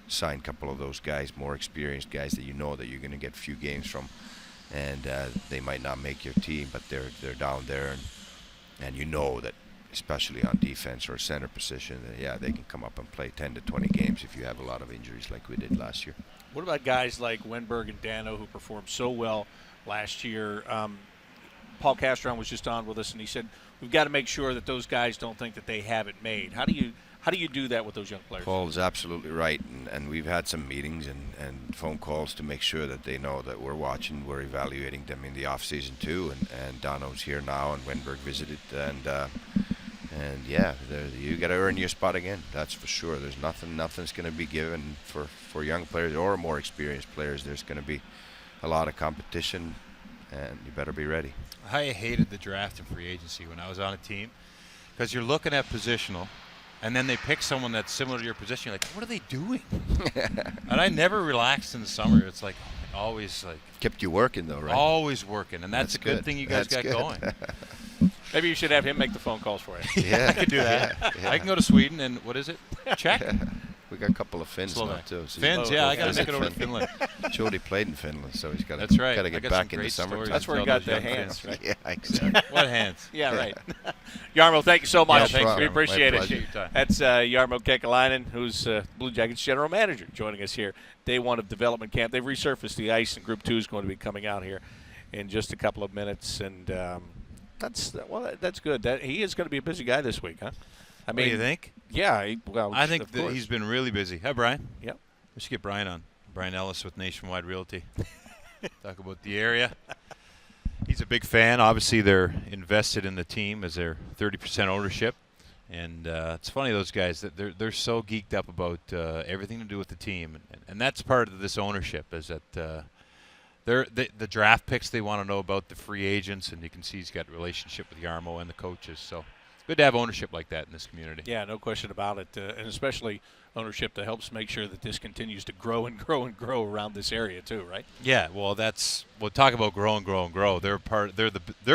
sign a couple of those guys, more experienced guys that you know that you're going to get few games from, and they might not make your team, but they're down there, and you know that, especially on defense or center position, they can come up and play 10 to 20 games if you have a lot of injuries like we did last year. What about guys like Wenberg and Dano who performed so well last year? Paul Castron was just on with us, and he said we've got to make sure that those guys don't think that they have it made. How do you do that with those young players? Paul is absolutely right, and we've had some meetings and phone calls to make sure that they know that we're watching, we're evaluating them in the off season too, and Dano's here now, and Wenberg visited, and you got to earn your spot again. That's for sure. There's nothing's going to be given for young players or more experienced players. There's going to be a lot of competition, and you better be ready. I hated the draft and free agency when I was on a team, because you're looking at positional, and then they pick someone that's similar to your position. You're like, what are they doing? And I never relaxed in the summer. It's like always like kept you working though, right? Always working, and that's a good thing you guys got going. Maybe you should have him make the phone calls for you. Yeah, I could do that. Yeah. I can go to Sweden and what is it? Czech? We got a couple of Finns now Slovak. too. So Finns, I got to make it over to Finland. Jody played in Finland, so he's got That's right. to I get got back some in the great summer. stories. That's where he Tell got those the young hands, Finns. right? Yeah, exactly. What hands? Yeah, right. Jarmo, thank you so much. Yeah, thanks, we Jarmo. appreciate My it. pleasure. That's Jarmo Kekalainen, who's Blue Jackets general manager, joining us here. Day one of development camp. They've resurfaced the ice, and Group 2 is going to be coming out here in just a couple of minutes. And that's good. He is going to be a busy guy this week, huh? I mean, What do you think? Yeah. I think that he's been really busy. Hi, Brian. Yep. We should get Brian on. Brian Ellis with Nationwide Realty. Talk about the area. He's a big fan. Obviously, they're invested in the team as their 30% ownership. And it's funny, those guys, that they're so geeked up about everything to do with the team. And that's part of this ownership, is that the draft picks they want to know about, the free agents, and you can see he's got a relationship with Jarmo and the coaches. So good to have ownership like that in this community. Yeah, no question about it. And especially ownership that helps make sure that this continues to grow and grow and grow around this area too, right? Yeah, well, we'll talk about grow and grow and grow. They're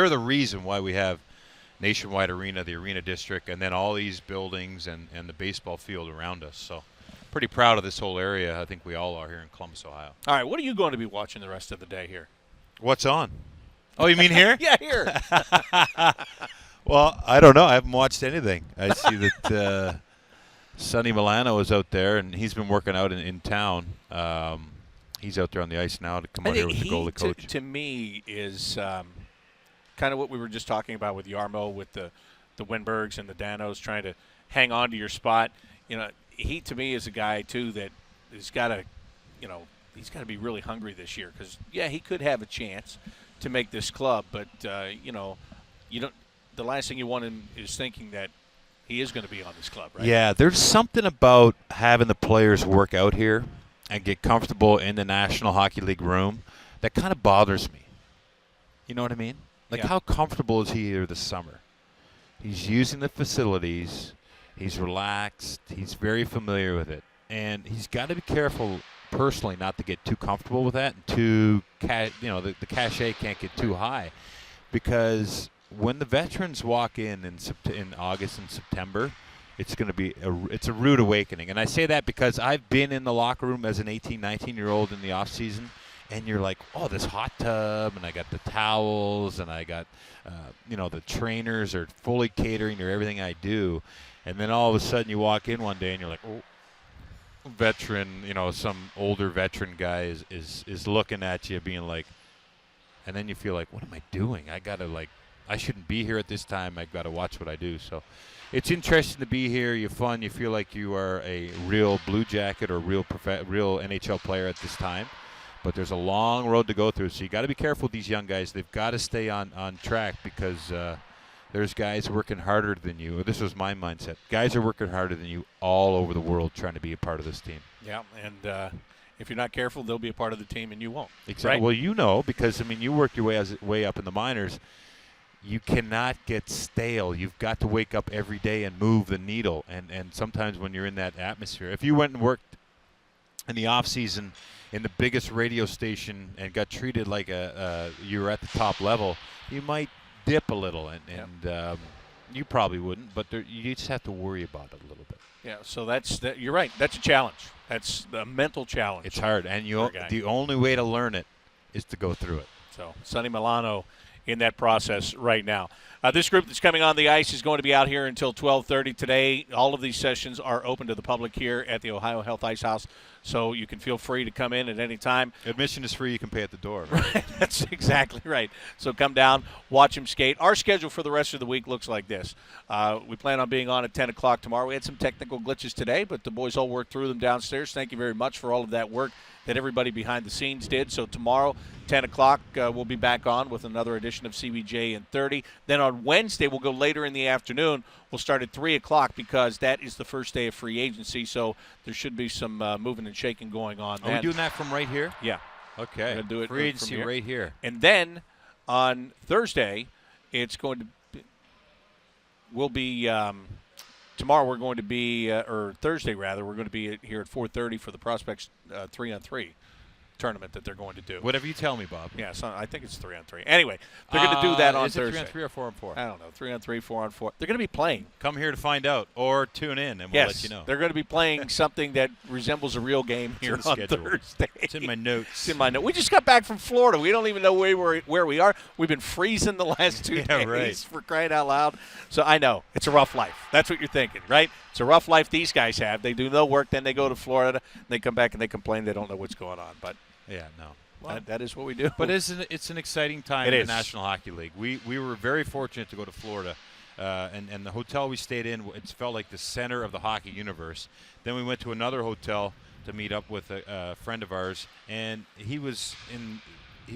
the reason why we have Nationwide Arena, the Arena District, and then all these buildings and the baseball field around us. So pretty proud of this whole area. I think we all are here in Columbus, Ohio. All right, what are you going to be watching the rest of the day here? What's on? Oh, you mean here? Yeah, here. Well, I don't know. I haven't watched anything. I see that Sonny Milano is out there, and he's been working out in town. He's out there on the ice now to come out here with the goalie coach. To me, is kind of what we were just talking about with Jarmo, with the Wenbergs and the Danos trying to hang on to your spot. You know, he to me is a guy too that has got to, he's got to be really hungry this year, because he could have a chance to make this club, but you don't. The last thing you want him is thinking that he is going to be on this club, right? Yeah, there's something about having the players work out here and get comfortable in the National Hockey League room that kind of bothers me. You know what I mean? Like, how comfortable is he here this summer? He's using the facilities. He's relaxed. He's very familiar with it. And he's got to be careful personally not to get too comfortable with that, and the cachet can't get too high, because when the veterans walk in August and September, it's going to be a rude awakening. And I say that because I've been in the locker room as an 18, 19-year-old in the off season, and you're like, oh, this hot tub, and I got the towels, and I got, the trainers are fully catering to everything I do. And then all of a sudden you walk in one day and you're like, oh, veteran, some older veteran guy is looking at you being like, and then you feel like, what am I doing? I shouldn't be here at this time. I've got to watch what I do. So it's interesting to be here. You're fun. You feel like you are a real Blue Jacket or real NHL player at this time. but there's a long road to go through. So you got to be careful with these young guys. They've got to stay on track because there's guys working harder than you. This was my mindset. Guys are working harder than you all over the world trying to be a part of this team. Yeah, and if you're not careful, they'll be a part of the team and you won't. Exactly. Right? Well, you know, because, I mean, you worked your way up in the minors. You cannot get stale. You've got to wake up every day and move the needle. And sometimes when you're in that atmosphere, if you went and worked in the off season in the biggest radio station and got treated like you were at the top level, you might dip a little, and you probably wouldn't. But you just have to worry about it a little bit. Yeah. So you're right. That's a challenge. That's a mental challenge. It's hard, and for a guy. the only way to learn it is to go through it. So Sonny Milano in that process right now. This group that's coming on the ice is going to be out here until 12:30 today. All of these sessions are open to the public here at the Ohio Health Ice House, so you can feel free to come in at any time. Admission is free. You can pay at the door. Right? That's exactly right. So come down, watch them skate. Our schedule for the rest of the week looks like this. We plan on being on at 10 o'clock tomorrow. We had some technical glitches today, but the boys all worked through them downstairs. Thank you very much for all of that work that everybody behind the scenes did. So tomorrow, 10 o'clock, we'll be back on with another edition of CBJ in 30. Then on Wednesday, we'll go later in the afternoon. We'll start at 3 o'clock because that is the first day of free agency. So there should be some moving and shaking going on. Are we doing that from right here? Yeah. Okay. We're gonna do it free agency from here. right here. And then on Thursday, it's going to tomorrow we're going to be, or Thursday rather, we're going to be here at 4:30 for the Prospects 3-on-3 tournament that they're going to do. Whatever you tell me, Bob. Yeah, so I think it's 3-on-3. Anyway, they're going to do that on Thursday. Thursday. Is it 3-on-3 or 4-on-4? I don't know, 3-on-3, 4-on-4. They're going to be playing. Come here to find out, or tune in, and we'll let you know. They're going to be playing something that resembles a real game here in the on schedule. Thursday. It's in my notes. It's in my notes. We just got back from Florida. We don't even know where we are. We've been freezing the last 2 days, right. for crying out loud. So I know. It's a rough life. That's what you're thinking, right? It's a rough life these guys have. They do no work, then they go to Florida, they come back and they complain they don't know what's going on. But Yeah, no. well, that is what we do. But it's an exciting time It in is. the National Hockey League. We were very fortunate to go to Florida, and the hotel we stayed in, it felt like the center of the hockey universe. Then we went to another hotel to meet up with a friend of ours, and he was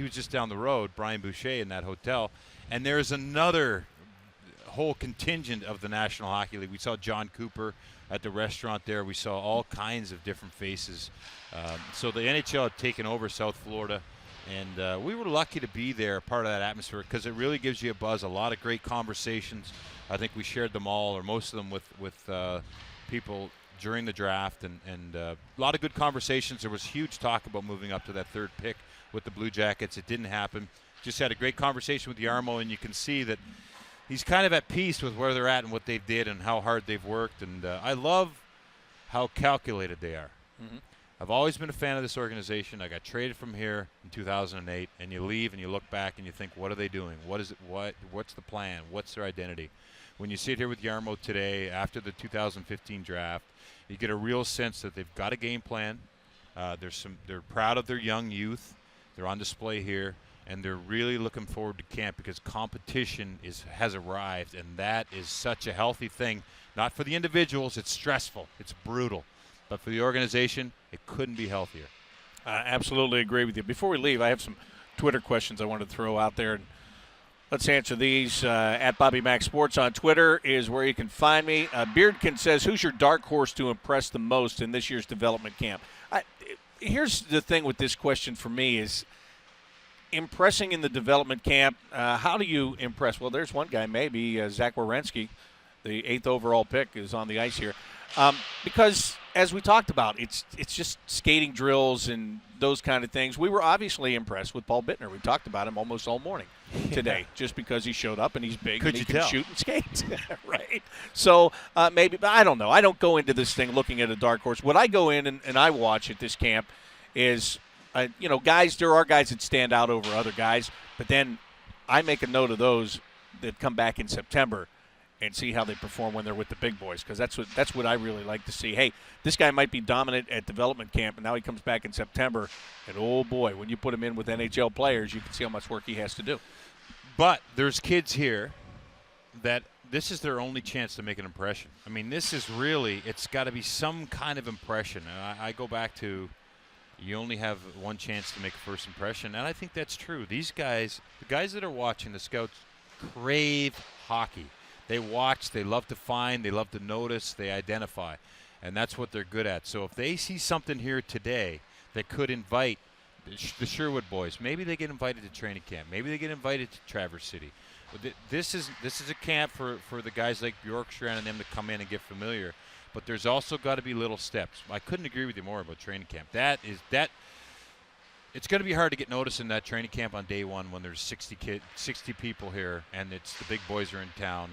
just down the road, Brian Boucher, in that hotel. And there's another whole contingent of the National Hockey League. We saw John Cooper at the restaurant there. We saw all kinds of different faces. So the NHL had taken over South Florida, and we were lucky to be there, part of that atmosphere, because it really gives you a buzz. A lot of great conversations. I think we shared them all, or most of them, with people during the draft, and a lot of good conversations. There was huge talk about moving up to that third pick with the Blue Jackets. It didn't happen. Just had a great conversation with Jarmo, and you can see that he's kind of at peace with where they're at and what they did and how hard they've worked. And I love how calculated they are. Mm-hmm. I've always been a fan of this organization. I got traded from here in 2008, and you leave and you look back and you think, what are they doing? What is it? What's the plan? What's their identity? When you sit here with Jarmo today after the 2015 draft, you get a real sense that they've got a game plan. They're proud of their young youth. They're on display here. And they're really looking forward to camp because competition has arrived, and that is such a healthy thing. Not for the individuals, it's stressful, it's brutal. But for the organization, it couldn't be healthier. I absolutely agree with you. Before we leave, I have some Twitter questions I wanted to throw out there. And let's answer these. At Bobby Mac Sports on Twitter is where you can find me. Beardkin says, who's your dark horse to impress the most in this year's development camp? Here's the thing with this question for me is, impressing in the development camp, how do you impress? Well, there's one guy, maybe Zach Werenski, the 8th overall pick, is on the ice here. Because, as we talked about, it's just skating drills and those kind of things. We were obviously impressed with Paul Bittner. We talked about him almost all morning today, just because he showed up and he's big and he can shoot and skate. Right? So maybe, but I don't know. I don't go into this thing looking at a dark horse. What I go in and I watch at this camp is – guys, there are guys that stand out over other guys, but then I make a note of those that come back in September and see how they perform when they're with the big boys, because that's what I really like to see. Hey, this guy might be dominant at development camp, and now he comes back in September, and oh boy, when you put him in with NHL players, you can see how much work he has to do. But there's kids here that this is their only chance to make an impression. I mean, this is really, it's got to be some kind of impression. I go back to you only have one chance to make a first impression, and I think that's true. These guys, the guys that are watching, the scouts, crave hockey. They watch, they love to find, they love to notice, they identify, and that's what they're good at. So if they see something here today that could invite the Sherwood boys, maybe they get invited to training camp, maybe they get invited to Traverse City. This is a camp for the guys like Bjorkstrand and them to come in and get familiar. But there's also got to be little steps. I couldn't agree with you more about training camp. It's going to be hard to get noticed in that training camp on day one when there's 60 people here and it's the big boys are in town.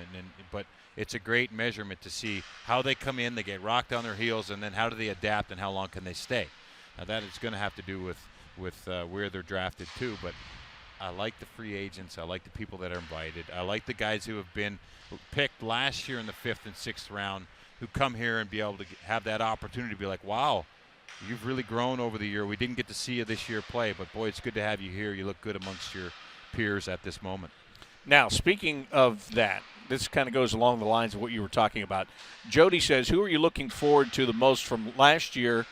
But it's a great measurement to see how they come in, they get rocked on their heels, and then how do they adapt and how long can they stay. Now that is going to have to do with where they're drafted too. But I like the free agents. I like the people that are invited. I like the guys who have been picked last year in the 5th and 6th round, who come here and be able to have that opportunity to be like, wow, you've really grown over the year. We didn't get to see you this year play, but boy, it's good to have you here. You look good amongst your peers at this moment. Now, speaking of that, this kind of goes along the lines of what you were talking about. Jody says, who are you looking forward to the most from last year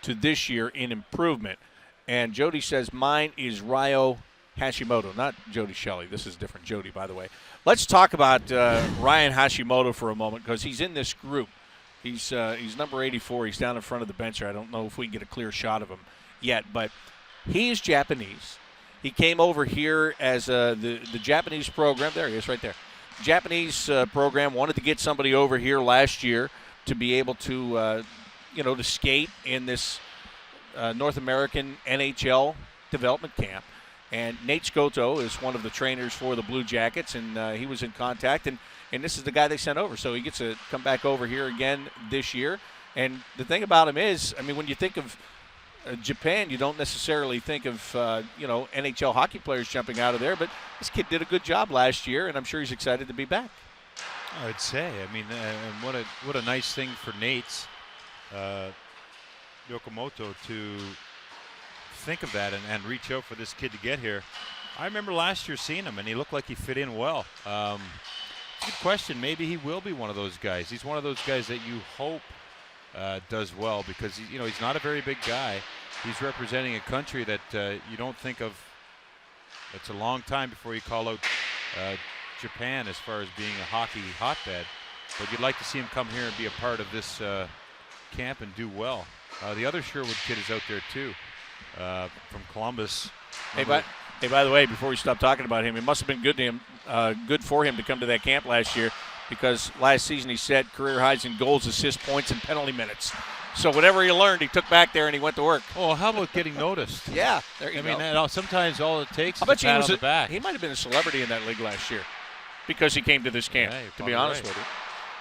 to this year in improvement? And Jody says, mine is Ryo Hashimoto, not Jody Shelley. This is different Jody, by the way. Let's talk about Ryan Hashimoto for a moment because he's in this group. He's number 84. He's down in front of the bench here. I don't know if we can get a clear shot of him yet, but he is Japanese. He came over here as the Japanese program. There he is right there. Japanese program wanted to get somebody over here last year to be able to, to skate in this North American NHL development camp. And Nate Scotto is one of the trainers for the Blue Jackets, and he was in contact, and this is the guy they sent over. So he gets to come back over here again this year. And the thing about him is, I mean, when you think of Japan, you don't necessarily think of, NHL hockey players jumping out of there, but this kid did a good job last year, and I'm sure he's excited to be back. I'd say. I mean, and what a nice thing for Nate's Yokomoto to think of that and reach out for this kid to get here. I remember last year seeing him, and he looked like he fit in well. Good question. Maybe he will be one of those guys. He's one of those guys that you hope does well because he's not a very big guy. He's representing a country that you don't think of. It's a long time before you call out Japan as far as being a hockey hotbed, but you'd like to see him come here and be a part of this camp and do well. The other Sherwood kid is out there too. From Columbus. Hey, by the way, before we stop talking about him, it must have been good for him to come to that camp last year because last season he set career highs in goals, assists, points, and penalty minutes. So whatever he learned, he took back there and he went to work. Oh, how about getting noticed? Yeah, there you go. I mean, sometimes all it takes is a pat on the back. He might have been a celebrity in that league last year because he came to this camp, to be honest with you.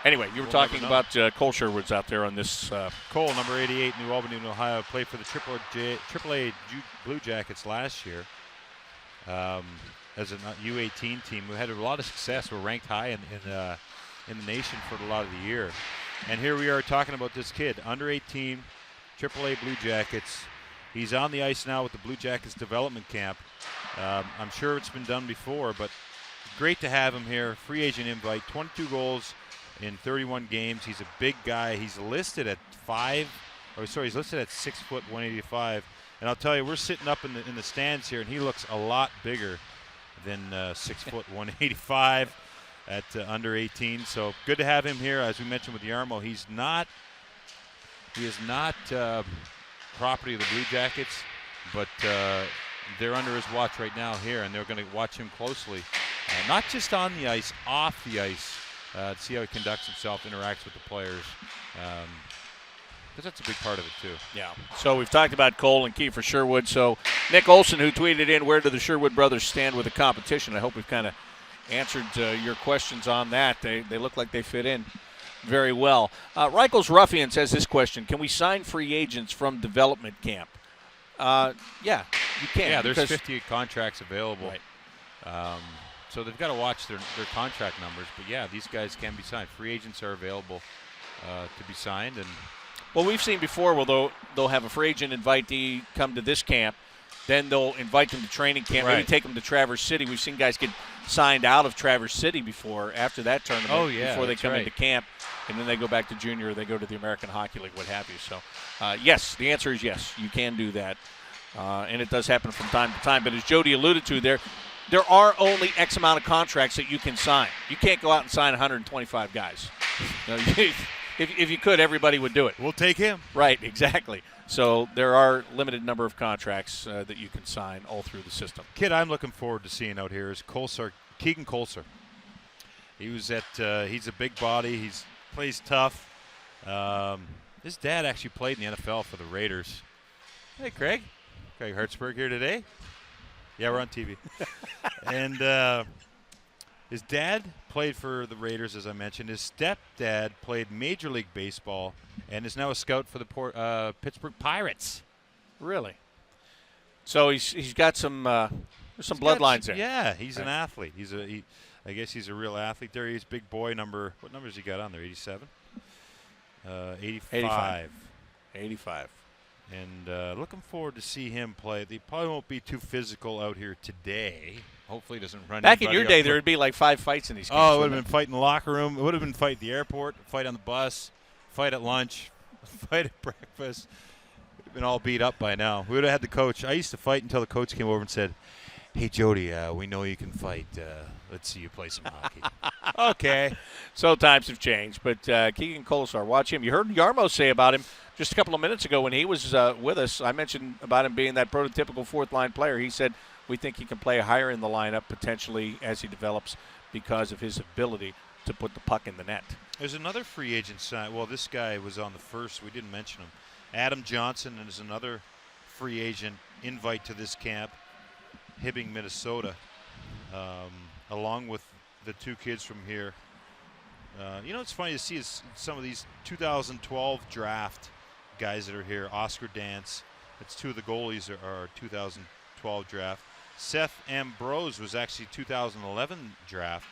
Anyway, you were talking about Cole Sherwood's out there on this. Cole, number 88, New Albany, Ohio, played for the AAA Blue Jackets last year as a U18 team. We had a lot of success. We're ranked high in the nation for a lot of the year. And here we are talking about this kid, under 18, AAA Blue Jackets. He's on the ice now with the Blue Jackets development camp. I'm sure it's been done before, but great to have him here. Free agent invite, 22 goals in 31 games. He's a big guy. He's listed at he's listed at 6 foot 185. And I'll tell you, we're sitting up in the stands here, and he looks a lot bigger than 6 foot 185 at under 18. So good to have him here. As we mentioned with Jarmo, he is not property of the Blue Jackets, but they're under his watch right now here, and they're going to watch him closely, not just on the ice, off the ice. To see how he conducts himself, interacts with the players. Because that's a big part of it, too. Yeah. So we've talked about Cole and Kiefer Sherwood. So Nick Olson, who tweeted in, where do the Sherwood brothers stand with the competition? I hope we've kind of answered your questions on that. They look like they fit in very well. Reichel's Ruffian says this question: can we sign free agents from development camp? Yeah, you can. Yeah, there's 50 contracts available. Right. So they've got to watch their contract numbers. But, yeah, these guys can be signed. Free agents are available to be signed. And well, we've seen before where they'll have a free agent invitee come to this camp. Then they'll invite them to training camp, maybe take them to Traverse City. We've seen guys get signed out of Traverse City before, after that tournament, before they come into camp. and then they go back to junior, or they go to the American Hockey League, what have you. So, yes, the answer is yes, you can do that. And it does happen from time to time. But as Jody alluded to there are only X amount of contracts that you can sign. You can't go out and sign 125 guys. You know, if you could, everybody would do it. We'll take him. Right, exactly. So there are limited number of contracts that you can sign all through the system. Kid I'm looking forward to seeing out here is Keegan Colser. He was he's a big body. He plays tough. His dad actually played in the NFL for the Raiders. Hey, Craig Hertzberg here today. Yeah, we're on TV. And his dad played for the Raiders, as I mentioned. His stepdad played Major League Baseball and is now a scout for the Pittsburgh Pirates. Really? So he's got some there's some bloodlines there. Yeah, he's an athlete. I guess he's a real athlete there. He's big boy number. What numbers he got on there? 87? 85. 85. And looking forward to see him play. He probably won't be too physical out here today. Hopefully he doesn't run. Back in your day, there would be like 5 fights in these games. Oh, it would have been fight in the locker room. It would have been fight at the airport, fight on the bus, fight at lunch, fight at breakfast. We'd have been all beat up by now. We would have had the coach. I used to fight until the coach came over and said, "Hey, Jody, we know you can fight. Let's see you play some hockey." Okay. So times have changed. But Keegan Kolesar, watch him. You heard Yarmo say about him just a couple of minutes ago when he was with us. I mentioned about him being that prototypical fourth-line player. He said, we think he can play higher in the lineup potentially as he develops because of his ability to put the puck in the net. There's another free agent sign. Well, this guy was on the first. We didn't mention him. Adam Johnson is another free agent invite to this camp. Hibbing, Minnesota, along with the 2 kids from here. It's funny to see is some of these 2012 draft guys that are here. Oscar Dance, that's 2 of the goalies are 2012 draft. Seth Ambrose was actually 2011 draft,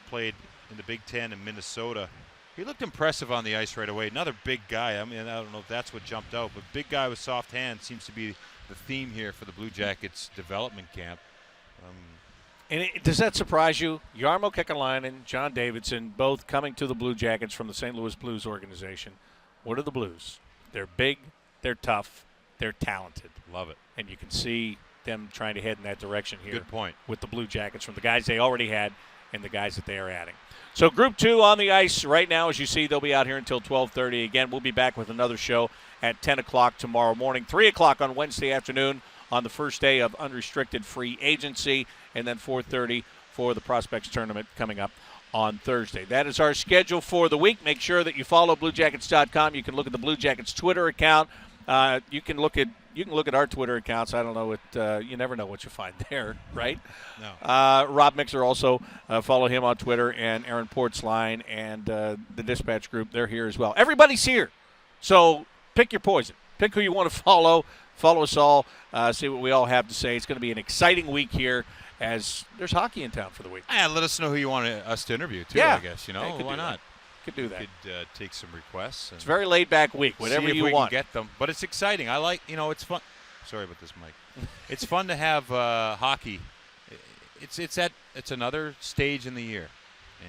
played in the Big Ten in Minnesota. He looked impressive on the ice right away. Another big guy. I mean, I don't know if that's what jumped out, but big guy with soft hands seems to be the theme here for the Blue Jackets development camp. And does that surprise you? Jarmo Kekalainen, John Davidson, both coming to the Blue Jackets from the St. Louis Blues organization. What are the Blues? They're big, they're tough, they're talented. Love it. And you can see them trying to head in that direction here. Good point. With the Blue Jackets from the guys they already had and the guys that they are adding. So Group 2 on the ice right now. As you see, they'll be out here until 12:30. Again, we'll be back with another show at 10 o'clock tomorrow morning, 3 o'clock on Wednesday afternoon on the first day of unrestricted free agency, and then 4:30 for the Prospects Tournament coming up on Thursday. That is our schedule for the week. Make sure that you follow BlueJackets.com. You can look at the Blue Jackets Twitter account. You can look at our Twitter accounts. I don't know what you never know what you find there, right? No. Rob Mixer also follow him on Twitter, and Aaron Portsline and the Dispatch Group. They're here as well. Everybody's here, so pick your poison. Pick who you want to follow. Follow us all. See what we all have to say. It's going to be an exciting week here as there's hockey in town for the week. And let us know who you want us to interview too. Yeah. I guess Yeah, why not? Could do that. Could take some requests. And It's a very laid-back week. Whatever see if you we want. can get them, but it's exciting. I like, it's fun. Sorry about this, Mike. It's fun to have hockey. It's another stage in the year,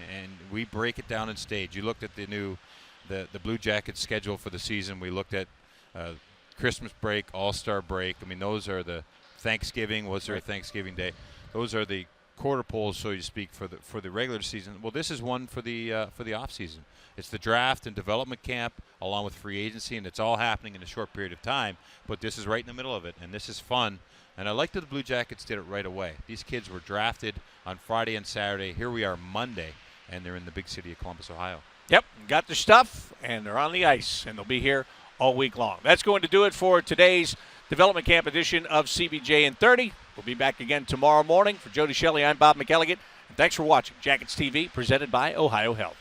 and we break it down in stage. You looked at the Blue Jackets schedule for the season. We looked at Christmas break, All-Star break. I mean, those are the Thanksgiving. Was there a Thanksgiving Day? Those are the quarter poles, so to speak, for the regular season. Well, this is one for the off season. It's the draft and development camp along with free agency, and it's all happening in a short period of time. But this is right in the middle of it, and this is fun. And I like that the Blue Jackets did it right away. These kids were drafted on Friday and Saturday. Here we are Monday, and they're in the big city of Columbus, Ohio. Yep, got their stuff, and they're on the ice, and they'll be here all week long. That's going to do it for today's Development Camp edition of CBJ in 30. We'll be back again tomorrow morning. For Jody Shelley, I'm Bob McElligott. And thanks for watching Jackets TV, presented by Ohio Health.